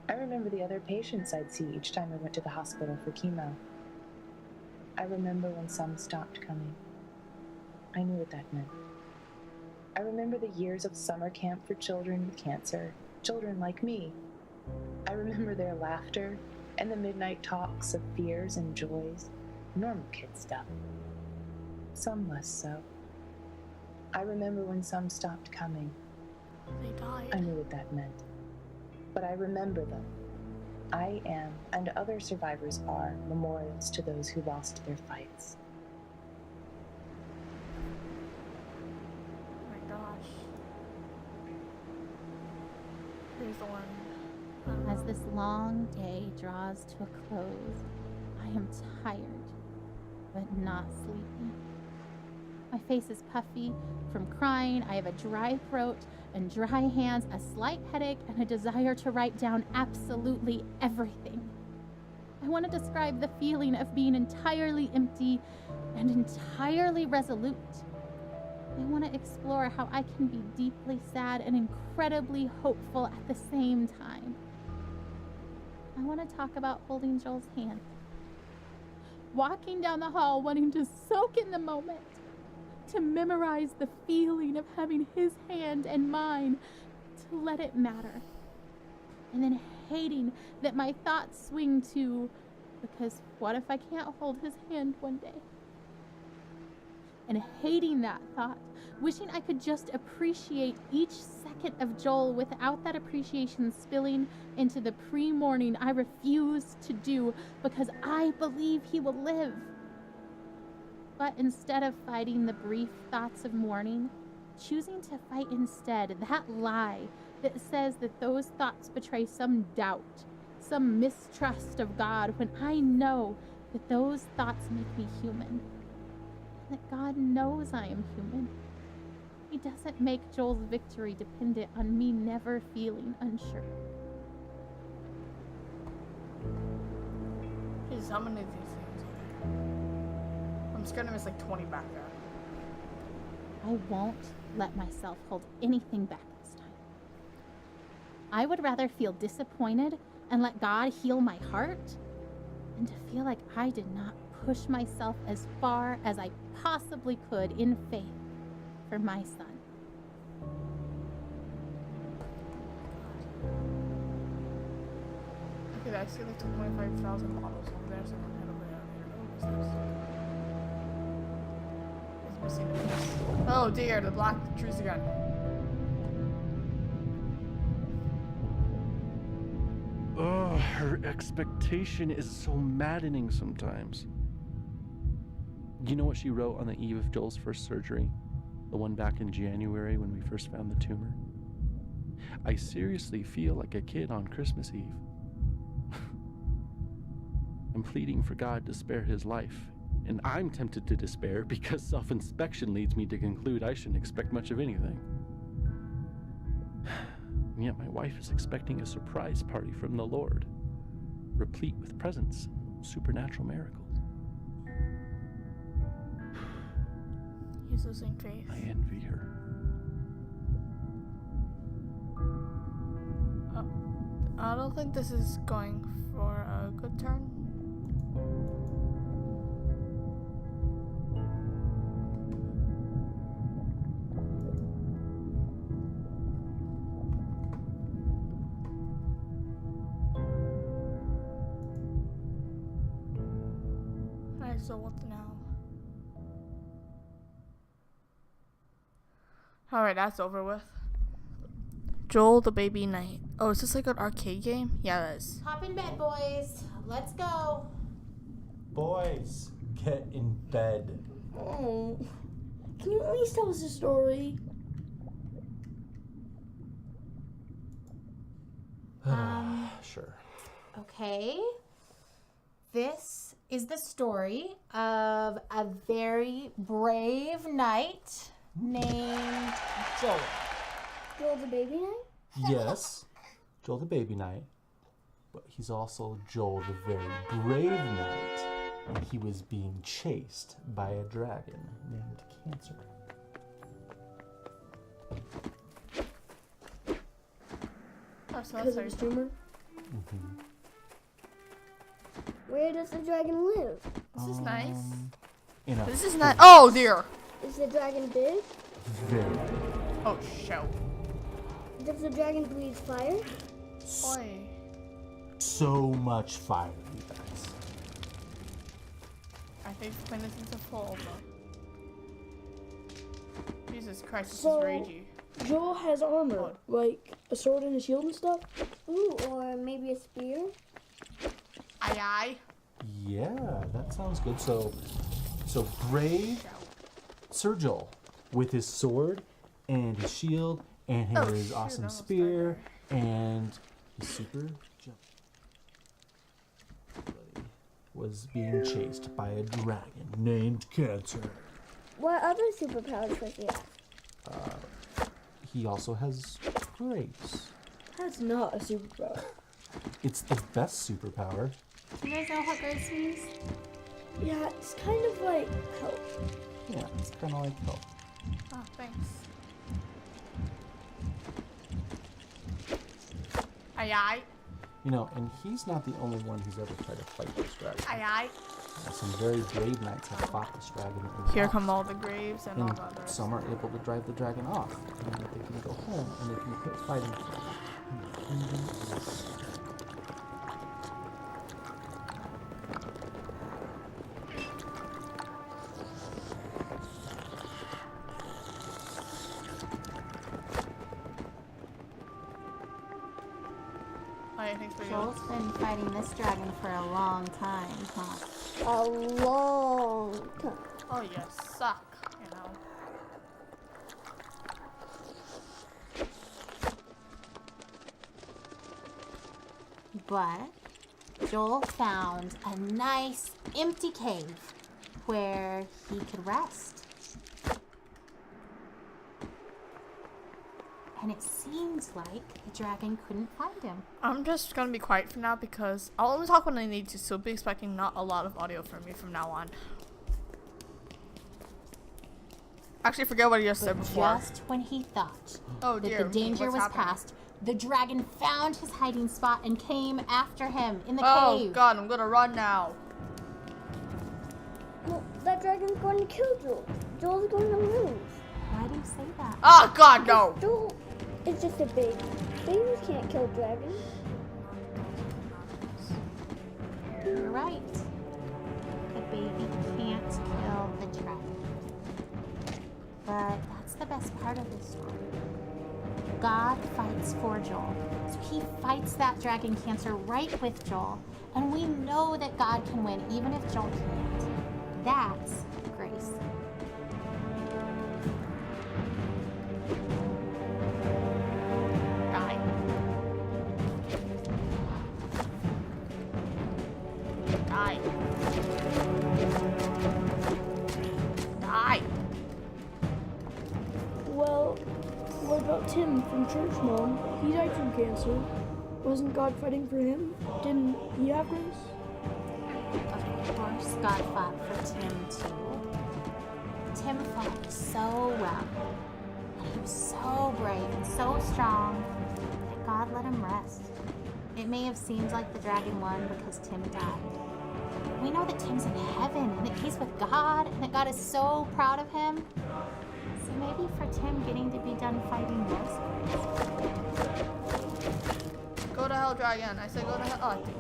I remember the other patients I'd see each time I went to the hospital for chemo. I remember when some stopped coming. I knew what that meant. I remember the years of summer camp for children with cancer, children like me. I remember their laughter and the midnight talks of fears and joys, normal kid stuff. Some less so. I remember when some stopped coming. They died. I knew what that meant. But I remember them. I am, and other survivors are, memorials to those who lost their fights. Oh my gosh. Here's the one. As this long day draws to a close, I am tired, but not sleepy. My face is puffy from crying. I have a dry throat and dry hands, a slight headache, and a desire to write down absolutely everything. I want to describe the feeling of being entirely empty and entirely resolute. I want to explore how I can be deeply sad and incredibly hopeful at the same time. I want to talk about holding Joel's hand, walking down the hall wanting to soak in the moment, to memorize the feeling of having his hand and mine, to let it matter, and then hating that my thoughts swing to, because what if I can't hold his hand one day? And hating that thought, wishing I could just appreciate each second of Joel without that appreciation spilling into the pre-morning I refuse to do because I believe he will live. But instead of fighting the brief thoughts of mourning, choosing to fight instead that lie that says that those thoughts betray some doubt, some mistrust of God, when I know that those thoughts make me human. That God knows I am human. He doesn't make Joel's victory dependent on me never feeling unsure. Jesus, how many of these things? I'm scared to miss like 20 back there. I won't let myself hold anything back this time. I would rather feel disappointed and let God heal my heart than to feel like I did not push myself as far as I possibly could in faith for my son. Okay, I see like 25,000 bottles over there, so I'm gonna head over there. What's this? It's missing a piece. Oh dear, the black trees again. Oh, her expectation is so maddening sometimes. You know what she wrote on the eve of Joel's first surgery? The one back in January when we first found the tumor? I seriously feel like a kid on Christmas Eve. I'm pleading for God to spare his life, and I'm tempted to despair because self-inspection leads me to conclude I shouldn't expect much of anything. And yet my wife is expecting a surprise party from the Lord, replete with presents and supernatural miracles. He's losing faith. I envy her. I don't think this is going for a good turn. Alright, so what now? Alright, that's over with. Joel the Baby Knight. Oh, is this like an arcade game? Yeah, it is. Hop in bed, boys. Let's go. Boys, get in bed. Oh, can you at least tell us a story? Sure. Okay. This is the story of a very brave knight named Joel. Joel the Baby Knight? Yes, Joel the Baby Knight, but he's also Joel the very brave knight, and he was being chased by a dragon named Cancer. Oh, so Because of his tumor? Mm-hmm. Where does the dragon live? This is nice. This is This not. Oh dear. Is the dragon big? Very. Oh show. Does the dragon breathe fire? Boy. So much fire, you guys. I think when this is a full though. Jesus Christ, this So, is ragey. Joel has armor, like a sword and a shield and stuff. Ooh, or maybe a spear. Aye aye. Yeah, that sounds good. So brave Sir Joel with his sword and his shield and his awesome spear and his super jump was being chased by a dragon named Cancer. What other superpowers does he have? He also has grace. That's not a superpower. It's the best superpower. Do you guys know what grace means? Yeah, it's kind of like help. Yeah, it's kind of like help. Oh, thanks. Aye aye. You know, and he's not the only one who's ever tried to fight this dragon. Aye aye. Some very brave knights have fought this dragon. Here come all the graves and all the others. Some are able to drive the dragon off, and they can go home and they can quit fighting for the kingdom is. Joel's been fighting this dragon for a long time, huh? A long time. Oh, you suck, you know. But Joel found a nice empty cave where he could rest. And it seems like the dragon couldn't find him. I'm just gonna be quiet for now because I'll only talk when I need to, so be expecting not a lot of audio from me from now on. Actually, forget what I just said before. Just when he thought Oh, that dear, the danger what's was happening? past, the dragon found his hiding spot and came after him in the Oh cave. god, I'm gonna run now. Well, that dragon's going to kill Joel. Joel's going to lose. Why do you say that? Oh god, no! Joel is just a baby. Babies can't kill dragons. You're right. A baby can't kill the dragon. But that's the best part of this story. God fights for Joel. So he fights that dragon Cancer right with Joel. And we know that God can win even if Joel can't. That's grace. Die. Die. Die. Well, what about Tim from Church Mom? He died from cancer. Wasn't God fighting for him? Didn't he have grace? Of course, God fought for Tim too. Tim fought so well. And he was so brave and so strong that God let him rest. It may have seemed like the dragon won because Tim died. We know that Tim's in heaven and that he's with God and that God is so proud of him. So maybe for Tim getting to be done fighting was Go to hell, dragon. I said go to hell. Oh, I think.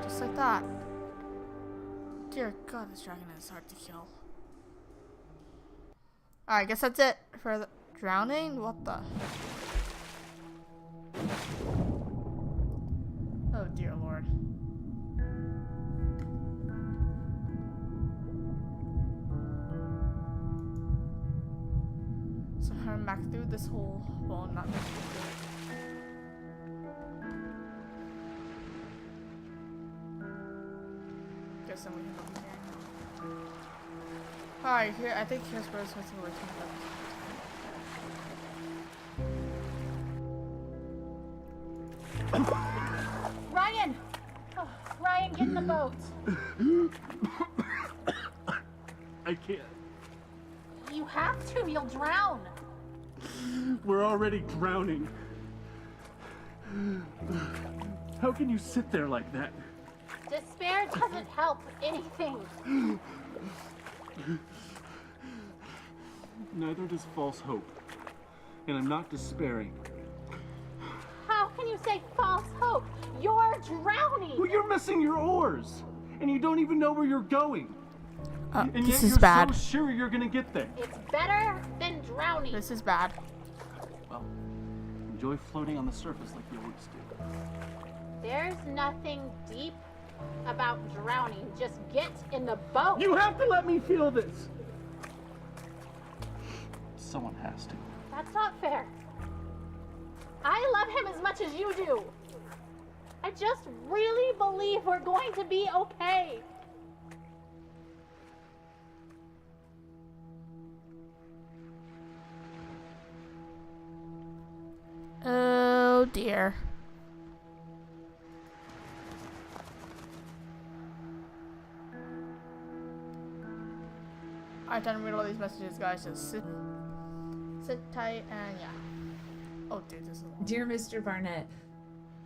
Just like that. Dear God, this dragon is hard to kill. Alright, guess that's it for the drowning. What the? Oh dear Lord. So I'm back through this hole. Well, not this hole. Guess we can go here. Alright, here I think here's where it's supposed to work. Ryan! Oh, Ryan, get in the boat. I can't. You have to, you'll drown. We're already drowning. How can you sit there like that? Despair doesn't help anything. Neither does false hope. And I'm not despairing. How can you say false hope? You're drowning. Well, you're missing your oars. and you don't even know where you're going. And this yet is you're bad. so sure you're gonna get there. It's better than drowning. This is bad. Well, enjoy floating on the surface like you always do. There's nothing deep about drowning. Just get in the boat. You have to let me feel this. Someone has to. That's not fair. I love him as much as you do. I just really believe we're going to be okay. Oh dear. Alright, time to read all these messages, guys. Just sit tight and yeah. Oh, dude, this is long. Dear Mr. Barnett,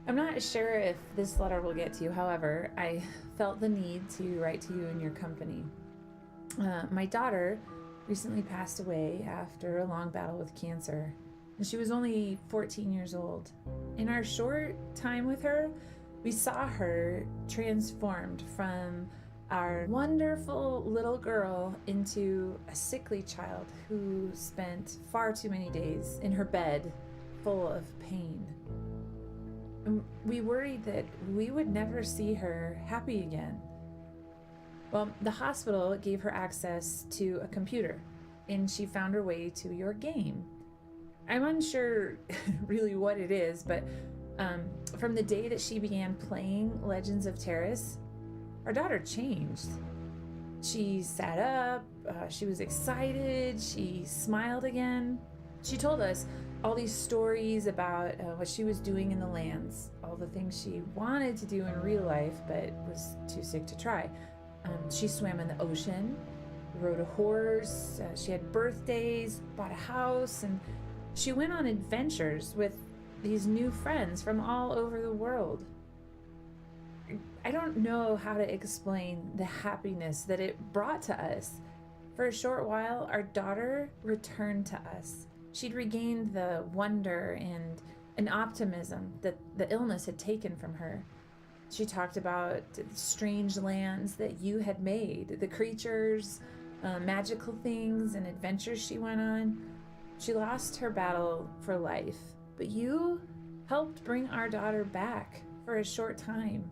I'm not sure if this letter will get to you. However, I felt the need to write to you in your company. My daughter recently passed away after a long battle with cancer, and she was only 14 years old. In our short time with her, we saw her transformed from our wonderful little girl into a sickly child who spent far too many days in her bed full of pain. And we worried that we would never see her happy again. Well, the hospital gave her access to a computer, and she found her way to your game. I'm unsure really what it is, but from the day that she began playing Legends of Terrace, our daughter changed. She sat up, she was excited, she smiled again. She told us all these stories about what she was doing in the lands, all the things she wanted to do in real life but was too sick to try. She swam in the ocean, rode a horse, she had birthdays, bought a house, and she went on adventures with these new friends from all over the world. I don't know how to explain the happiness that it brought to us. For a short while, our daughter returned to us. She'd regained the wonder and an optimism that the illness had taken from her. She talked about strange lands that you had made, the creatures, magical things, and adventures she went on. She lost her battle for life, but you helped bring our daughter back for a short time.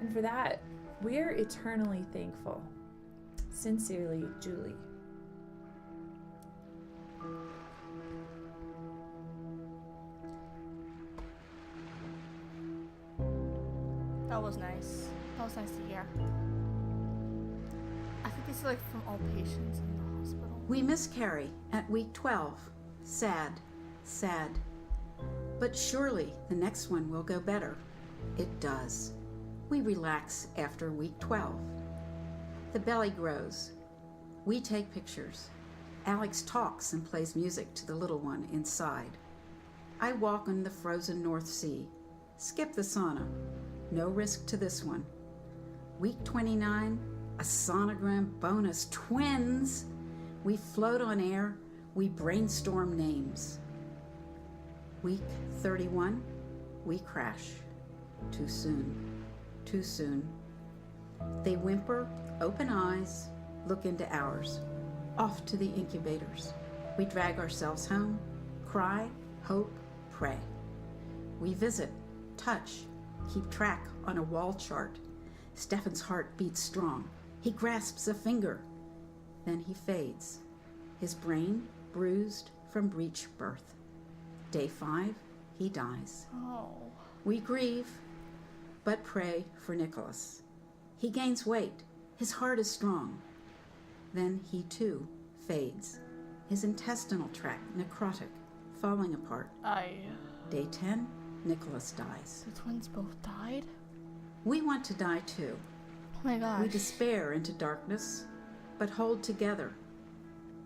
And for that, we're eternally thankful. Sincerely, Julie. That was nice. That was nice to hear. I think this is like from all patients in the hospital. We miss Carrie at week 12. Sad, sad. But surely the next one will go better. It does. We relax after week 12. The belly grows. We take pictures. Alex talks and plays music to the little one inside. I walk on the frozen North Sea. Skip the sauna. No risk to this one. Week 29, a sonogram bonus. Twins! We float on air. We brainstorm names. Week 31, we crash. Too soon. Too soon. They whimper, open eyes, look into ours. Off to the incubators. We drag ourselves home, cry, hope, pray. We visit, touch, keep track on a wall chart. Stefan's heart beats strong. He grasps a finger. Then he fades. His brain bruised from breech birth. Day 5, he dies. Oh. We grieve, but pray for Nicholas. He gains weight. His heart is strong. Then he too fades. His intestinal tract necrotic, falling apart. Day 10, Nicholas dies. The twins both died? We want to die too. Oh my gosh. We despair into darkness, but hold together.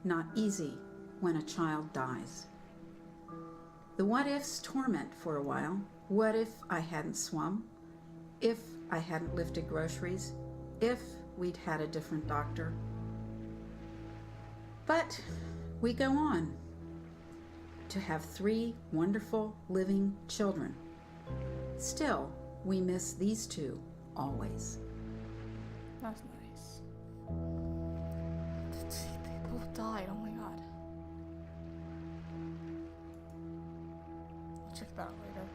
Not easy when a child dies. The what-ifs torment for a while. What if I hadn't swum? If I hadn't lifted groceries? If we'd had a different doctor? But we go on to have 3 wonderful living children. Still, we miss these 2 always. That's nice. They both died. Oh my god. I'll check that out later.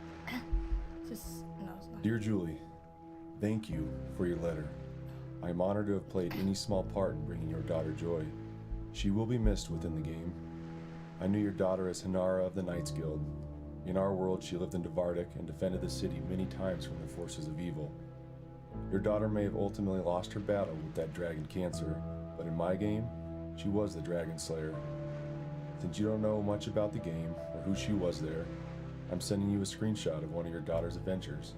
Just no, it's not. Dear Julie, thank you for your letter. I am honored to have played any small part in bringing your daughter joy. She will be missed within the game. I knew your daughter as Hinara of the Knights Guild. In our world, she lived in Dvardik and defended the city many times from the forces of evil. Your daughter may have ultimately lost her battle with that dragon cancer, but in my game, she was the dragon slayer. Since you don't know much about the game or who she was there, I'm sending you a screenshot of one of your daughter's adventures.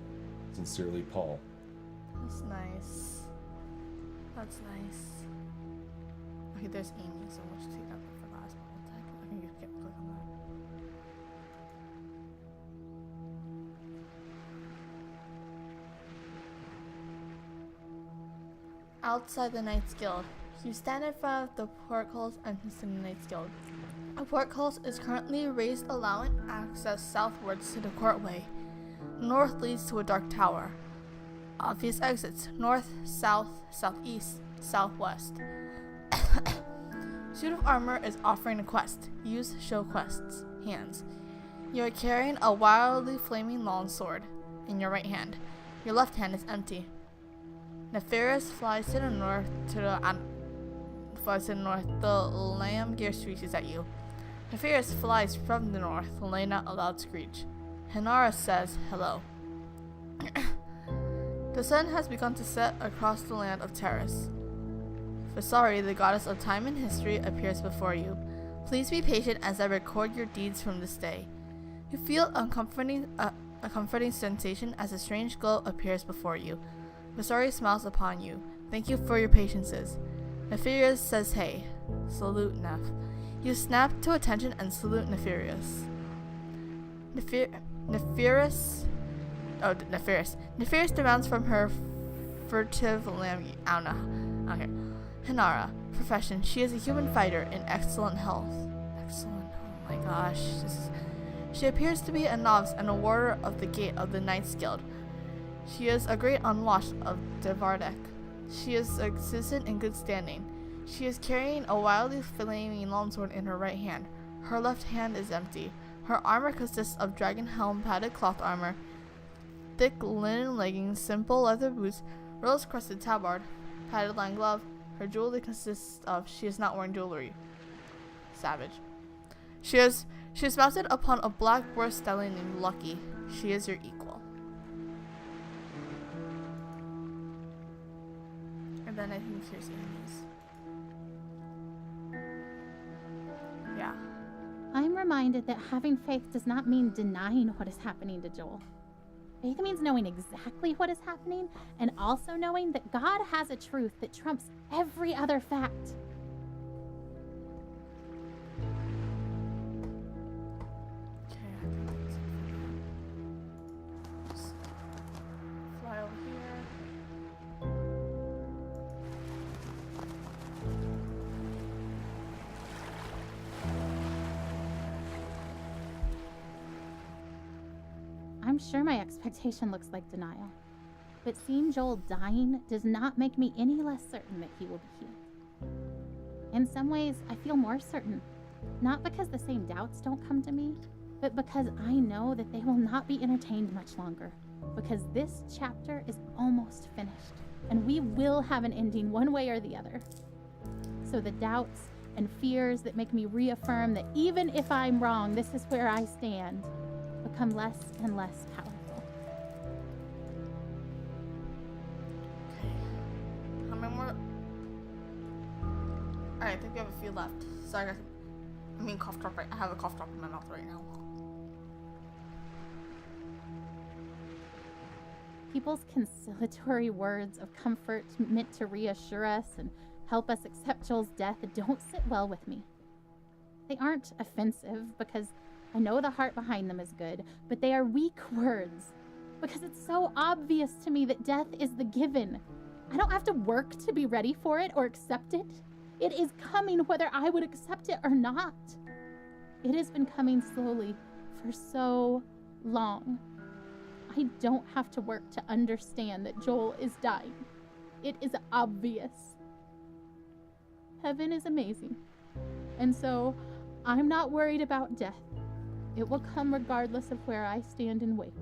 Sincerely, Paul. That's nice. That's nice. Okay, there's Amy, so we'll just take that for last. I can get click on that. Outside the Knights Guild. You stand in front of the portcullis entrance to the Knights Guild. A portcullis is currently raised, allowing access southwards to the courtway. North leads to a dark tower. Obvious exits: north, south, southeast, southwest. Suit of armor is offering a quest. Use show quests. Hands. You are carrying a wildly flaming long sword in your right hand. Your left hand is empty. Nefarious flies to the north. The lamb gear screeches at you. Nefarious flies from the north, laying out a loud screech. Hinara says hello. The sun has begun to set across the land of Terrace. Visari, the goddess of time and history, appears before you. Please be patient as I record your deeds from this day. You feel a comforting sensation as a strange glow appears before you. Visari smiles upon you. Thank you for your patiences. Nefarious says hey. Salute Nef. You snap to attention and salute Nefarious. Nefarious demands from her furtive lamb. I don't know. Okay. Hinara. Profession. She is a human fighter in excellent health. Excellent. Oh my gosh. She appears to be a novice and a warder of the gate of the Knights Guild. She is a great unwashed of Dvardik. She is a citizen in good standing. She is carrying a wildly flaming longsword in her right hand. Her left hand is empty. Her armor consists of dragon helm, padded cloth armor, thick linen leggings, simple leather boots, rose-crested tabard, padded line glove. Her jewelry consists of she is not wearing jewelry. Savage. She is mounted upon a black horse stallion named Lucky. She is your equal. And then I think here's Amy's. Yeah. I'm reminded that having faith does not mean denying what is happening to Joel. Faith means knowing exactly what is happening and also knowing that God has a truth that trumps every other fact. Okay, I think that's it for now. Just fly over here. I'm sure my expectation looks like denial, but seeing Joel dying does not make me any less certain that he will be healed. In some ways, I feel more certain, not because the same doubts don't come to me, but because I know that they will not be entertained much longer, because this chapter is almost finished, and we will have an ending one way or the other. So the doubts and fears that make me reaffirm that even if I'm wrong, this is where I stand, become less and less powerful. Okay. How many more? Alright, I think we have a few left. Sorry guys. Cough drop I have a cough drop in my mouth right now. People's conciliatory words of comfort meant to reassure us and help us accept Joel's death don't sit well with me. They aren't offensive because I know the heart behind them is good, but they are weak words because it's so obvious to me that death is the given. I don't have to work to be ready for it or accept it. It is coming whether I would accept it or not. It has been coming slowly for so long. I don't have to work to understand that Joel is dying. It is obvious. Heaven is amazing. And so I'm not worried about death. It will come regardless of where I stand and wait.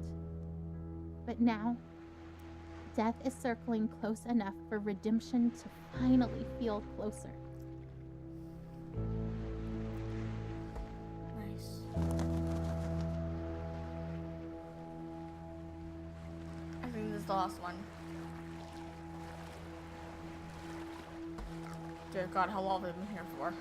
But now, death is circling close enough for redemption to finally feel closer. Nice. I think this is the last one. Dear God, how long have I been here for?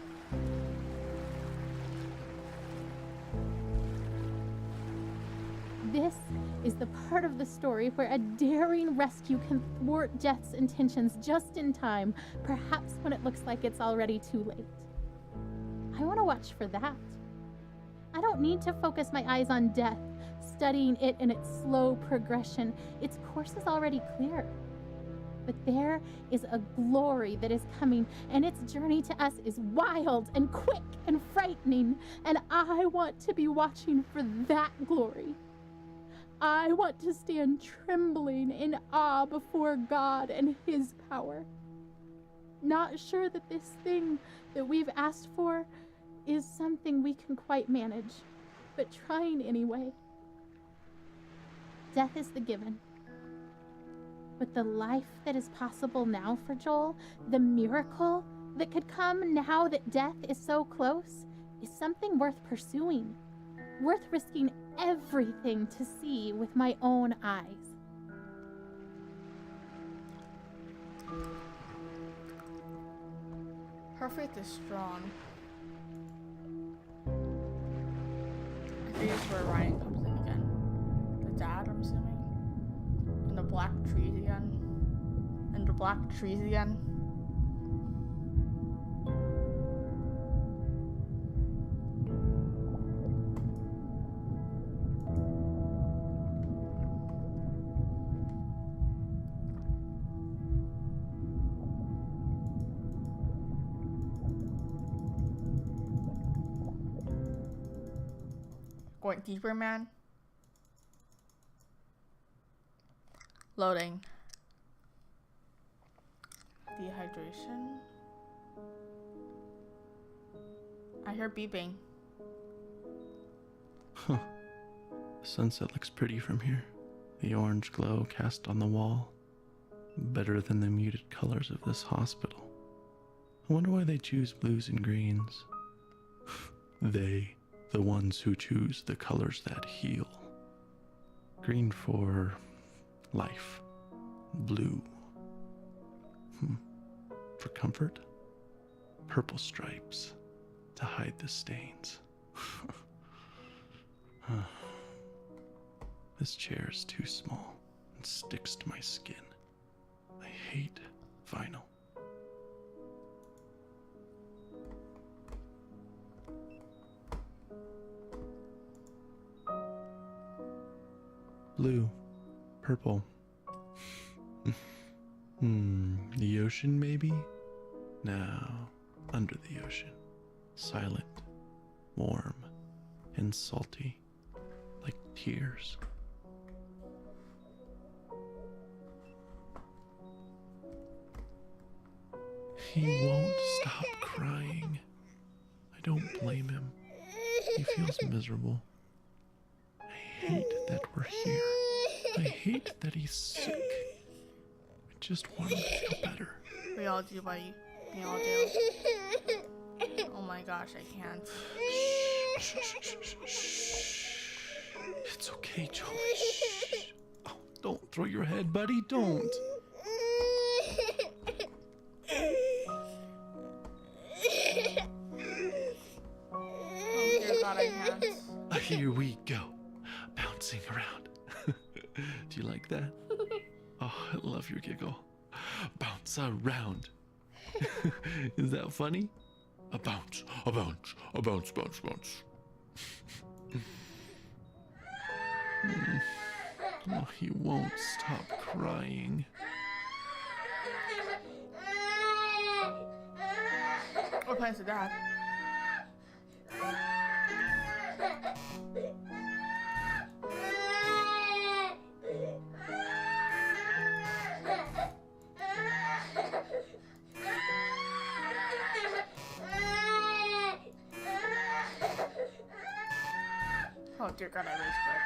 This is the part of the story where a daring rescue can thwart Death's intentions just in time, perhaps when it looks like it's already too late. I want to watch for that. I don't need to focus my eyes on Death, studying it in its slow progression. Its course is already clear. But there is a glory that is coming, and its journey to us is wild and quick and frightening, and I want to be watching for that glory. I want to stand trembling in awe before God and His power. Not sure that this thing that we've asked for is something we can quite manage, but trying anyway. Death is the given. But the life that is possible now for Joel, the miracle that could come now that death is so close, is something worth pursuing, worth risking everything to see with my own eyes. Her faith is strong. I think it's where Ryan comes in again. The dad, I'm assuming. And the black trees again. And the black trees again. Going deeper, man. Loading. Dehydration. I hear beeping. Huh. The sunset looks pretty from here. The orange glow cast on the wall. Better than the muted colors of this hospital. I wonder why they choose blues and greens. They, the ones who choose the colors that heal. Green for life. Blue. For comfort. Purple stripes to hide the stains. This chair is too small and sticks to my skin. I hate vinyl. Blue, purple. The ocean, maybe? No, under the ocean. Silent, warm, and salty, like tears. He won't stop crying. I don't blame him. He feels miserable. I hate that we're here. I hate that he's sick. I just want him to feel better. We all do, buddy. We all do. Oh my gosh, I can't. Shh. It's okay, Joel. Shh. Oh, don't throw your head, buddy. Don't. Oh dear God, I can't. Here we go. Bouncing around. Do you like that? Oh, I love your giggle. Bounce around. Is that funny? A bounce, a bounce, a bounce, bounce, bounce. Oh, he won't stop crying. What plans to Dad? Oh dear God, I rage quit.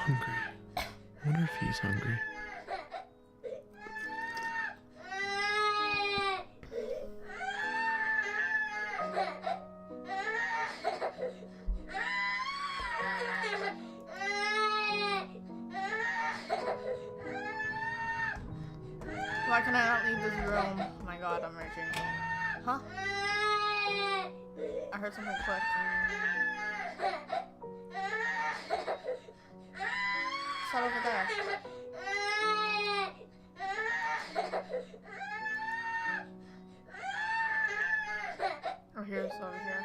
Hungry. I wonder if he's hungry. Why can I not leave this room? Oh my God, I'm raging. Huh? I heard something click. It's not over there. Oh, here's over here.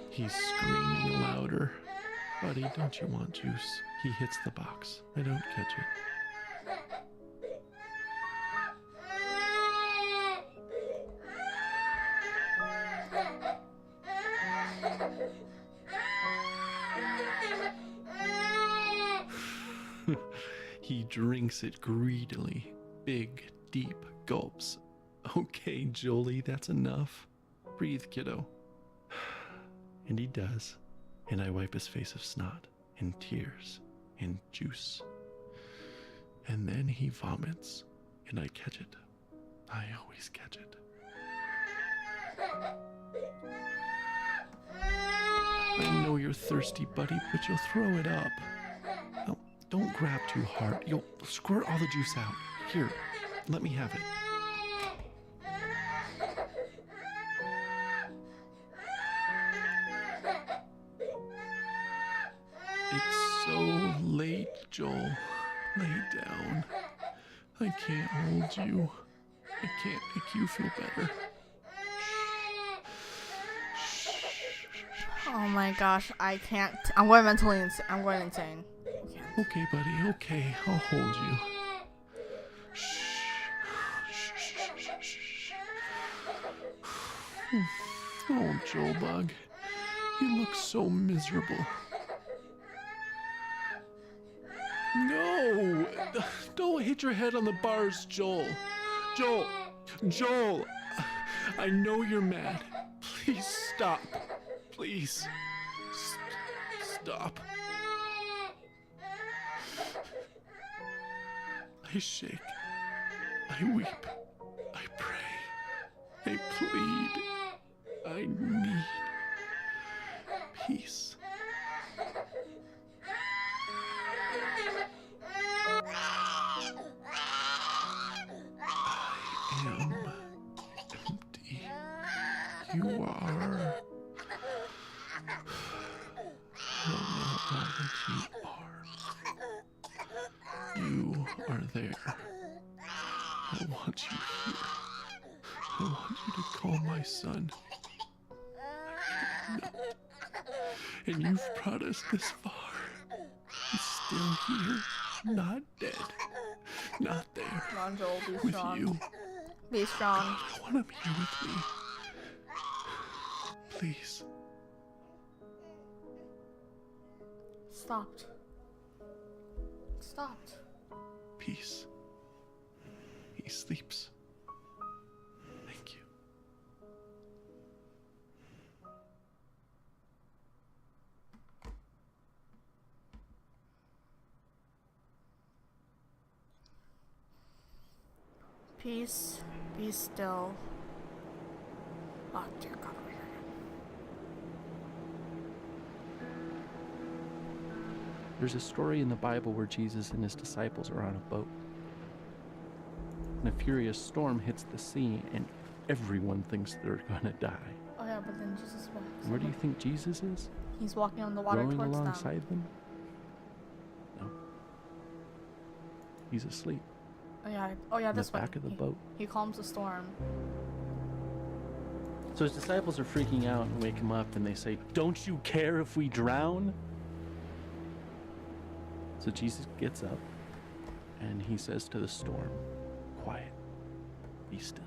He's screaming louder. Buddy, don't you want juice? He hits the box. I don't catch it. He drinks it greedily. Big, deep gulps. Okay, Jolie, that's enough. Breathe, kiddo. And he does. And I wipe his face of snot and tears and juice. And then he vomits, and I catch it. I always catch it. I know you're thirsty, buddy, but you'll throw it up. No, don't grab too hard. You'll squirt all the juice out. Here, let me have it. It's so late, Joel. Lay down. I can't hold you. I can't make you feel better. Oh my gosh, I can't. I'm going mentally insane. I'm going insane. Okay, buddy, okay. I'll hold you. Oh, Joel Bug. You look so miserable. No! Don't hit your head on the bars, Joel. Joel! I know you're mad. Please stop. Please. Stop. I shake. I weep. I pray. I plead. I need peace. I am empty. You are. I don't know how much you are. You are there. I want you here. I want you to call my son. No. And you've brought us this far. He's still here, not dead, not there. Come on, Joel, be with strong. you. Be strong. God, I want him here with me. Please. Stopped. Stopped. Peace. He sleeps. Thank you. Peace, be still. Oh dear God. There's a story in the Bible where Jesus and his disciples are on a boat. And a furious storm hits the sea, and everyone thinks they're gonna die. Oh yeah, but then Jesus walks. Where do you think Jesus is? He's walking on the water Rowing towards alongside them? No. He's asleep. Oh yeah, In this the one. back of the boat. He calms the storm. So his disciples are freaking out and wake him up, and they say, "Don't you care if we drown?" So Jesus gets up and he says to the storm, "Quiet, be still."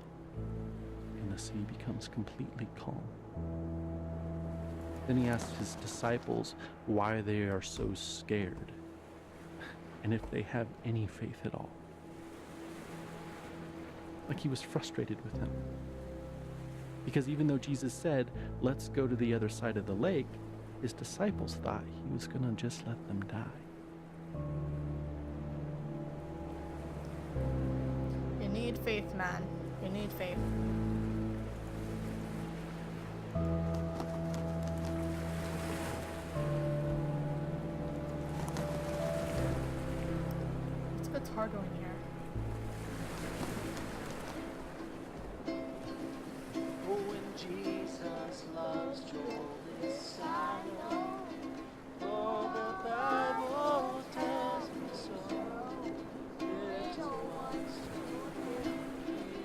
And the sea becomes completely calm. Then he asks his disciples why they are so scared and if they have any faith at all. Like he was frustrated with them. Because even though Jesus said, "Let's go to the other side of the lake," his disciples thought he was going to just let them die. You need faith, man. You need faith. What's guitar doing here? Oh, when Jesus loves Joel, this I know. For the Bible tells me so. There's no one to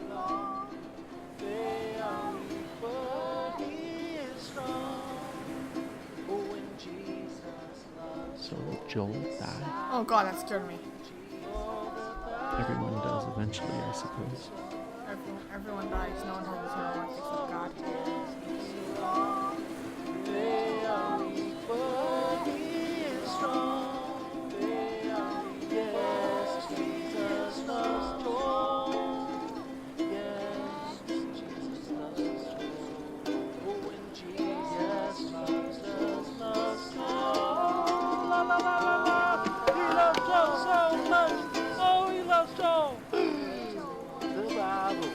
belong. They are weak, but he is strong. Oh, when Jesus loves So Joel died. Oh God, that scared me. Everyone does eventually, I suppose. Everyone dies. No one has eternal life except God. They are weak, but he is strong. They are weak, yes, Jesus loves Joel. Yes, Jesus loves Joel. Oh, when Jesus loves Joel. La la la la la. He loves Joel so much. Oh, he loves Joel. The Bible.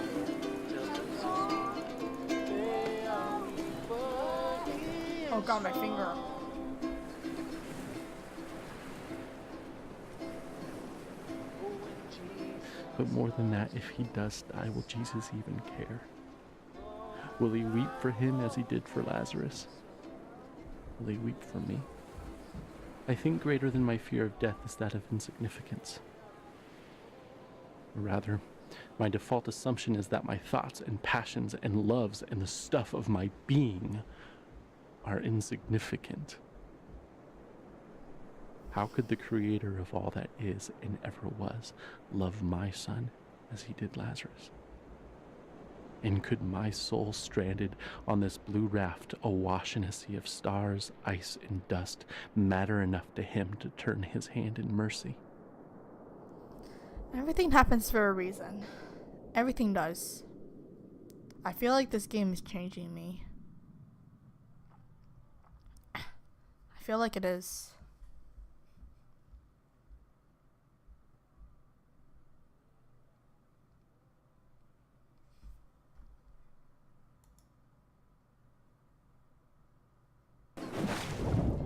Oh God, my finger. But more than that, if he does die, will Jesus even care? Will he weep for him as he did for Lazarus? Will he weep for me? I think greater than my fear of death is that of insignificance. Or rather, my default assumption is that my thoughts and passions and loves and the stuff of my being are insignificant. How could the creator of all that is and ever was love my son as he did Lazarus? And could my soul stranded on this blue raft awash in a sea of stars, ice, and dust matter enough to him to turn his hand in mercy? Everything happens for a reason. Everything does. I feel like this game is changing me. I feel like it is.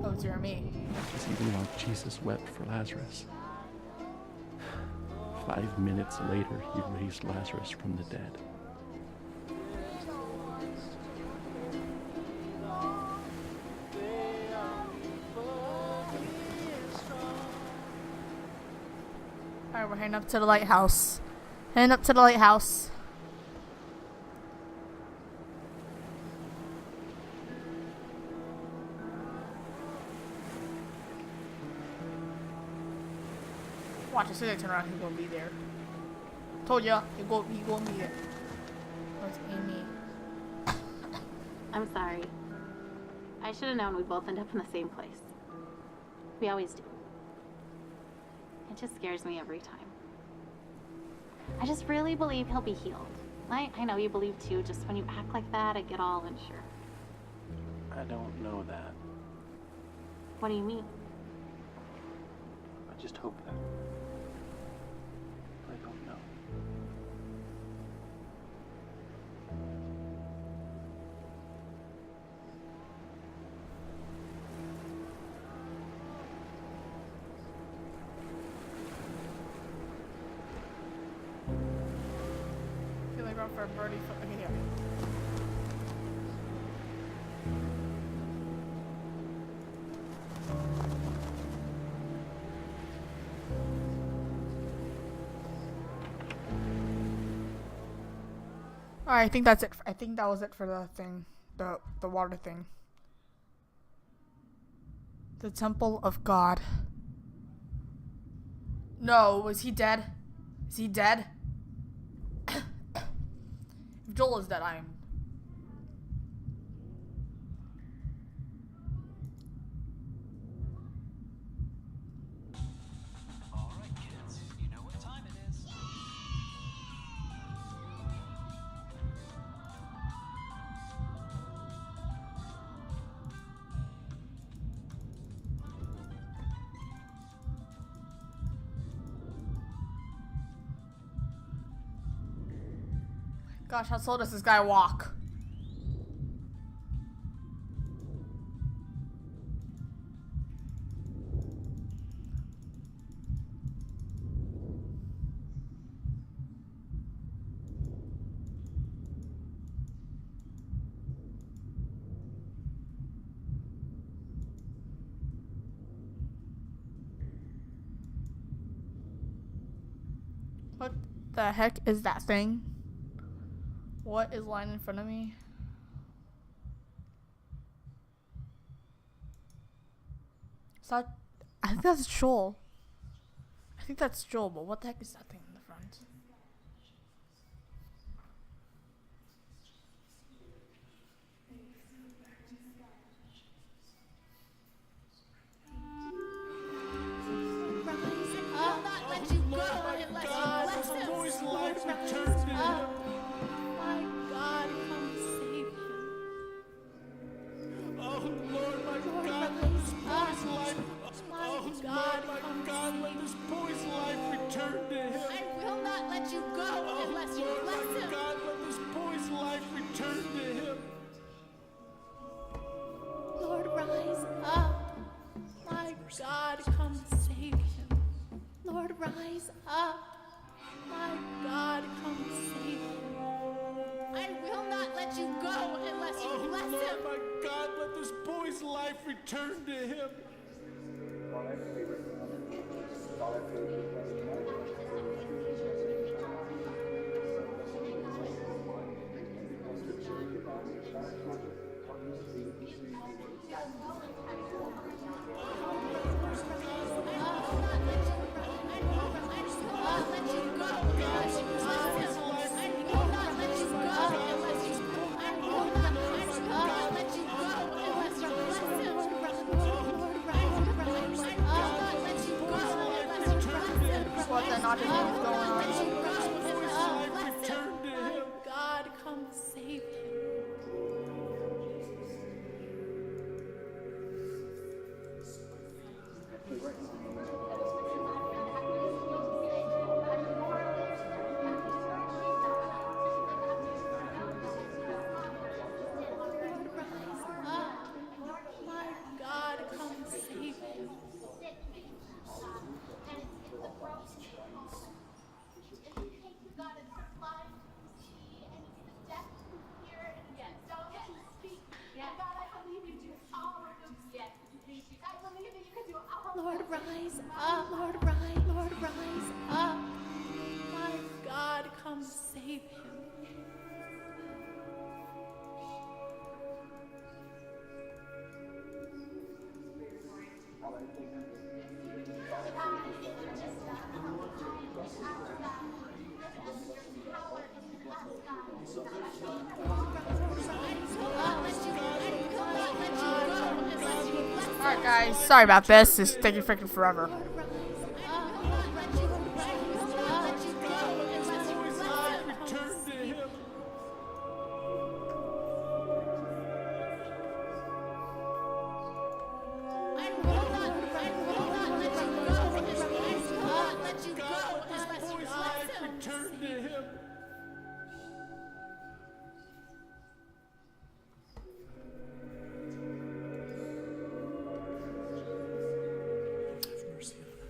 Oh dear me. It's even like Jesus wept for Lazarus. 5 minutes later, he raised Lazarus from the dead. Alright, we're heading up to the lighthouse. Heading up to the lighthouse. Watch, as soon as I turn around, he's gonna be there. Told ya, he gonna be there. Where's Amy? I'm sorry. I should have known we'd both end up in the same place. We always do. It just scares me every time. I just really believe he'll be healed. I know you believe too, just when you act like that, I get all unsure. I don't know that. What do you mean? I just hope that. I don't know. run for a birdie. Okay, here. Alright, I think that's it. I think that was it for the thing. The water thing. The Temple of God. No, was he dead? Is he dead? If Joel is dead, I am. Alright, kids, you know what time it is. Gosh, how slow does this guy walk? What the heck is that thing? What is lying in front of me? Is that? I think that's Joel. I think that's Joel, but what the heck is that thing in the front? Return to him. What the not is going on? Return to him. God, come save him. My God, come save him. Lord, rise up. Lord, rise. Lord, rise up. My God, come save him. Alright guys, sorry about this. It's taking freaking forever.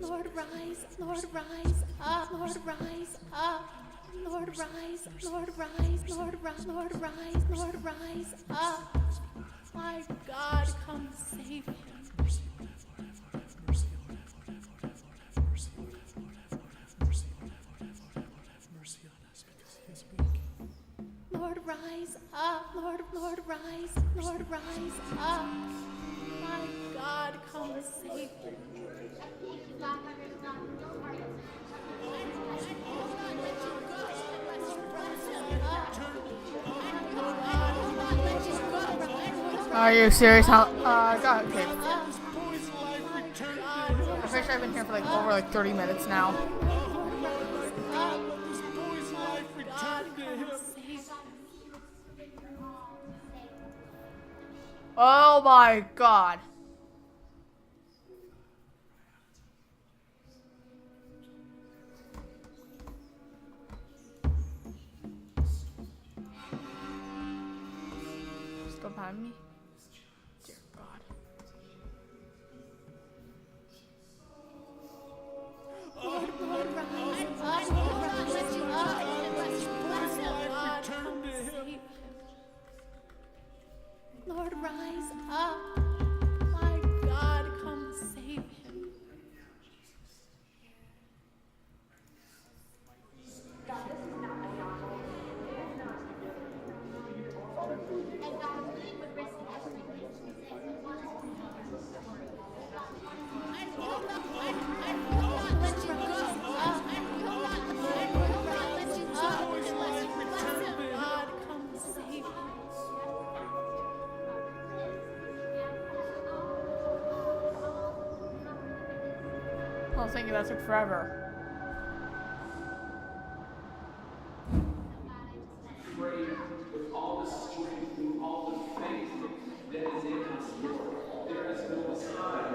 Lord, rise. Lord, rise up. Lord, rise up. Lord, rise, Lord, rise, Lord, rise, Lord, rise, Lord, rise up. My God, come save him. Lord, rise up. Lord, rise, Lord, rise up. My God, come save him. Are you serious? How? God, okay. I'm pretty sure I've been here for over 30 minutes now. Oh my God. Still behind me? Dear God. Lord, rise up. God, come save him. Lord, rise up. My God, come save him. God, come save him. Oh, thank you. That took forever. Pray with all the strength and all the faith that is in us, Lord. There is no time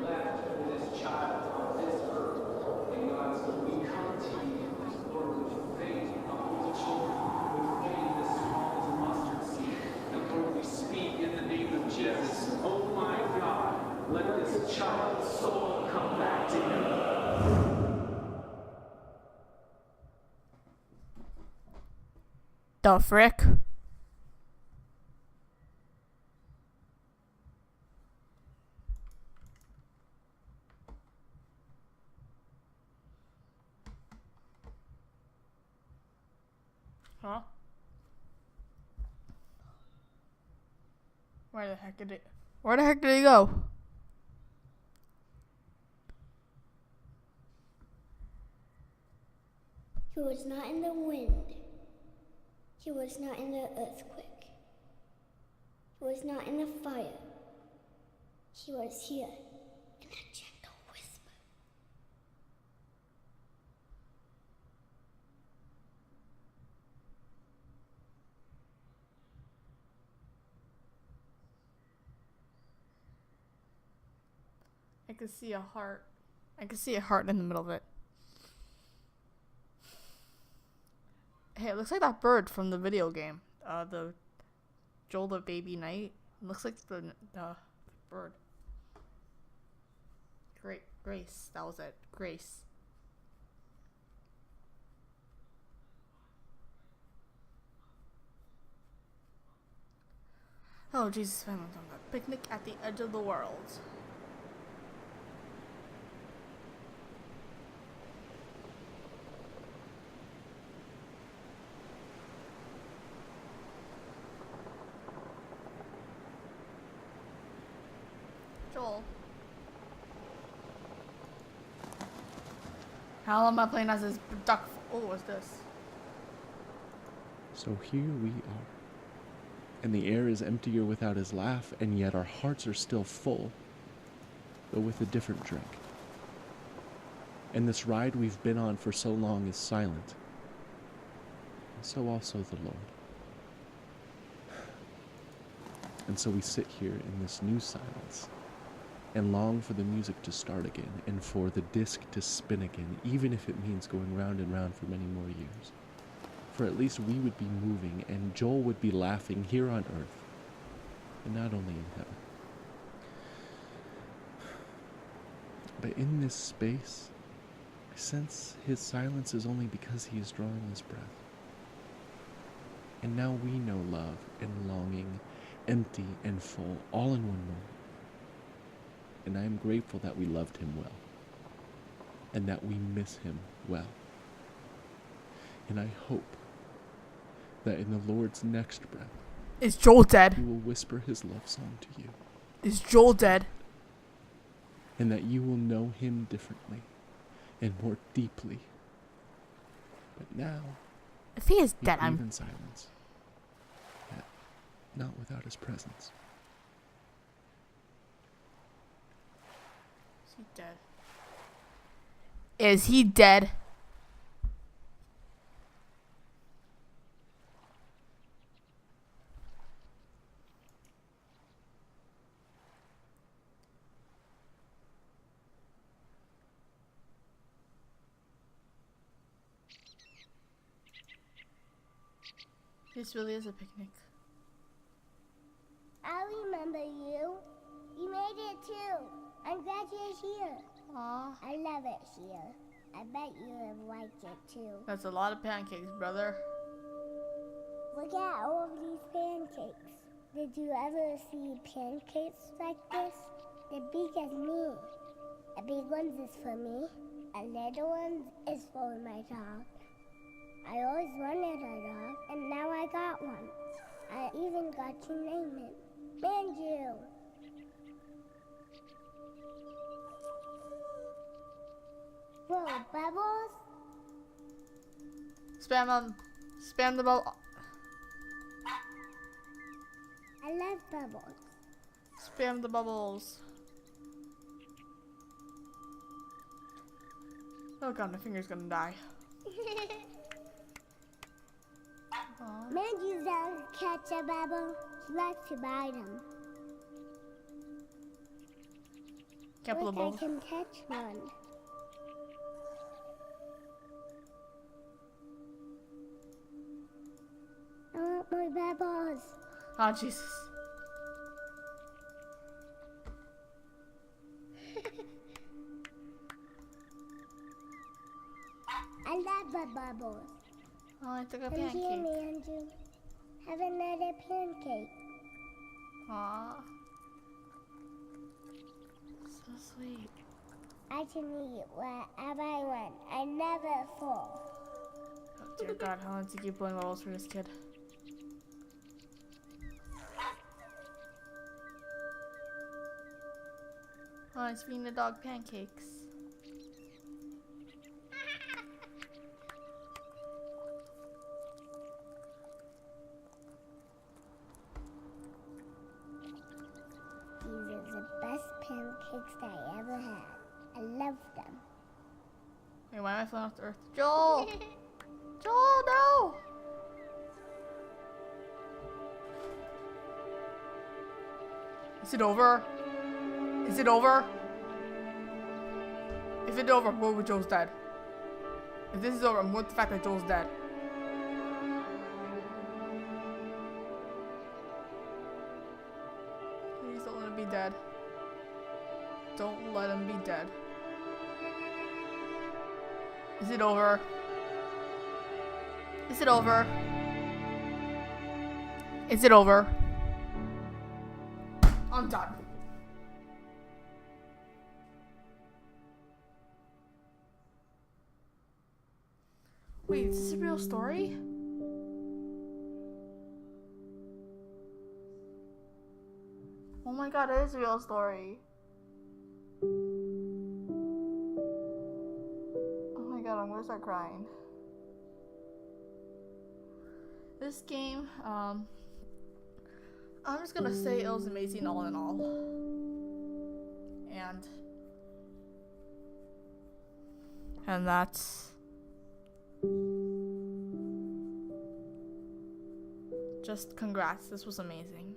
left for this child on this earth. And God, so we come to you, Lord, with faith of little children, with faith as small as a mustard seed. And Lord, we speak in the name of Jesus. Oh my God, let this child's soul come back to you. The frick? Huh? Where the heck did it go? He was not in the wind. He was not in the earthquake. He was not in the fire. He was here in a gentle whisper. I can see a heart. I can see a heart in the middle of it. Hey, it looks like that bird from the video game. The Joel the Baby Knight. It looks like the bird. Great, Grace. That was it. Grace. Oh, Jesus. I'm talking about picnic at the edge of the world. Joel. How long am I playing as this duck? Oh, what's this? So here we are. And the air is emptier without his laugh, and yet our hearts are still full, though with a different drink. And this ride we've been on for so long is silent, and so also the Lord. And so we sit here in this new silence, and long for the music to start again, and for the disc to spin again, even if it means going round and round for many more years. For at least we would be moving, and Joel would be laughing here on earth, and not only in heaven. But in this space, I sense his silence is only because he is drawing his breath. And now we know love and longing, empty and full, all in one moment. And I am grateful that we loved him well, and that we miss him well. And I hope that in the Lord's next breath, is Joel dead? He will whisper his love song to you. Is Joel dead? And that you will know him differently and more deeply. But now, if he is dead, I'm in silence. Yet, not without his presence. Is he dead? Is he dead? This really is a picnic. I remember you. You made it too. I'm glad you're here. Aw. I love it here. I bet you have liked it too. That's a lot of pancakes, brother. Look at all of these pancakes. Did you ever see pancakes like this? They're big as me. A big one is for me. A little one is for my dog. I always wanted a dog, and now I got one. I even got to name it Manju. Whoa, Bubbles? Spam them. Spam the bubble. I love Bubbles. Spam the bubbles. Oh god, my finger's gonna die. Manju doesn't catch a bubble. She likes to bite them. Can't pull a Look, bubble. I can catch one. I want more bubbles. Oh, Jesus. I love the bubbles. Oh, I took a Come here, pancake. Manju. Have another pancake. Aw. So sweet. I can eat whatever I want. I never fall. Oh, dear God, how long to keep pulling bubbles for this kid? Oh, I'm feeding the dog pancakes. These are the best pancakes that I ever had. I love them. Wait, why am I falling off the earth? Joel! Joel, no! Is it over? Is it over? If it's over, I'm going with Joel's dead. If this is over, I'm with the fact that Joel's dead. Please don't let him be dead. Don't let him be dead. Is it over? Is it over? Is it over? I'm done. Wait, is this a real story? Oh my god, it is a real story. Oh my god, I'm gonna start crying. This game, I'm just gonna say it was amazing all in all. And that's just congrats, this was amazing.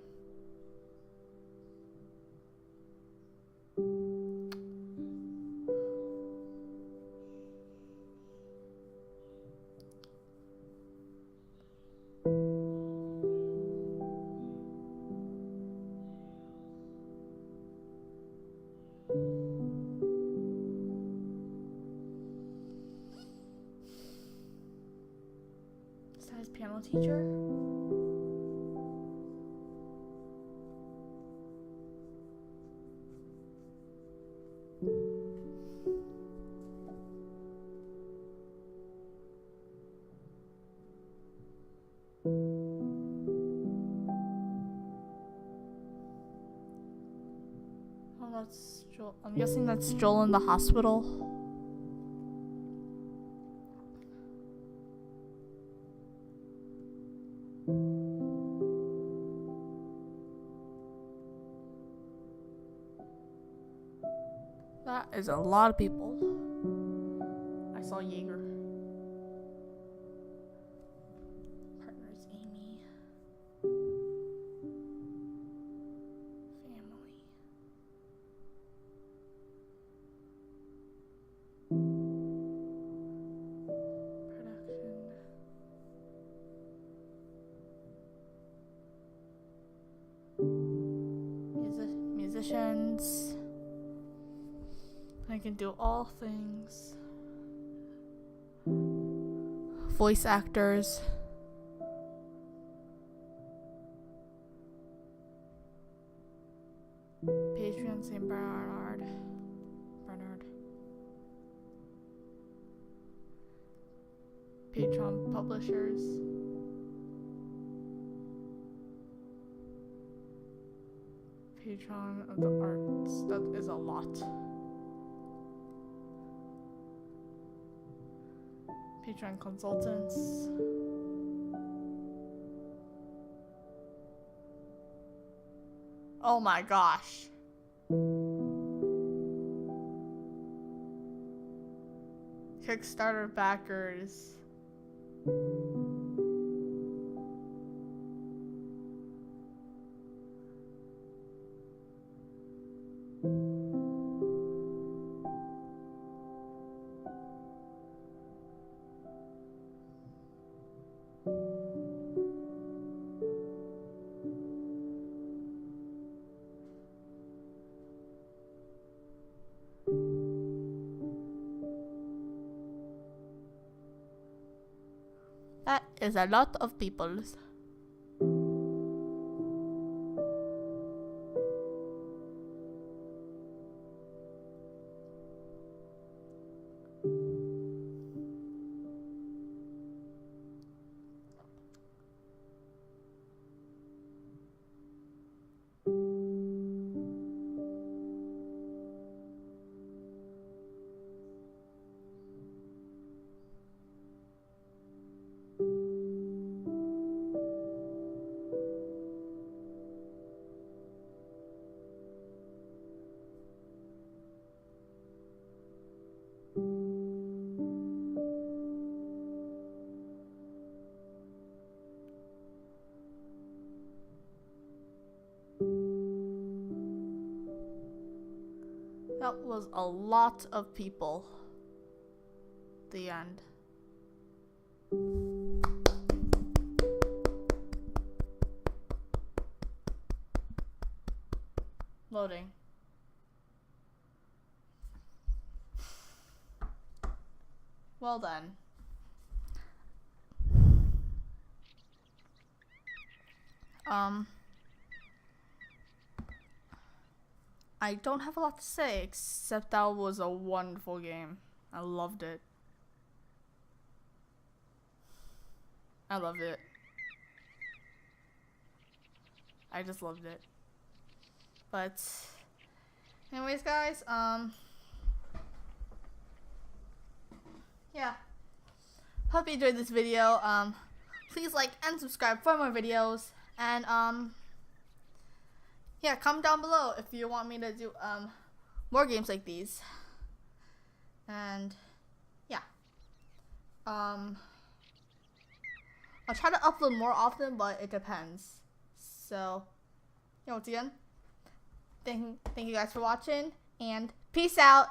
teacher? Oh, that's Joel. I'm guessing that's Joel in the hospital. That is a lot of people. I saw Jaeger. Partner is Amy. Family. Production. Musicians. I can do all things. Voice actors. Patreon St. Bernard. Patreon publishers. Patron of the arts. That is a lot. Patreon consultants. Oh my gosh. Kickstarter backers. That is a lot of people. That was a lot of people. The end. Loading. Well done. I don't have a lot to say except that was a wonderful game. I loved it. I loved it. I just loved it. But anyways, guys, yeah. Hope you enjoyed this video. Please like and subscribe for more videos, and yeah, comment down below if you want me to do more games like these. And yeah, I'll try to upload more often, but it depends. So yeah, once again, thank you guys for watching, and peace out.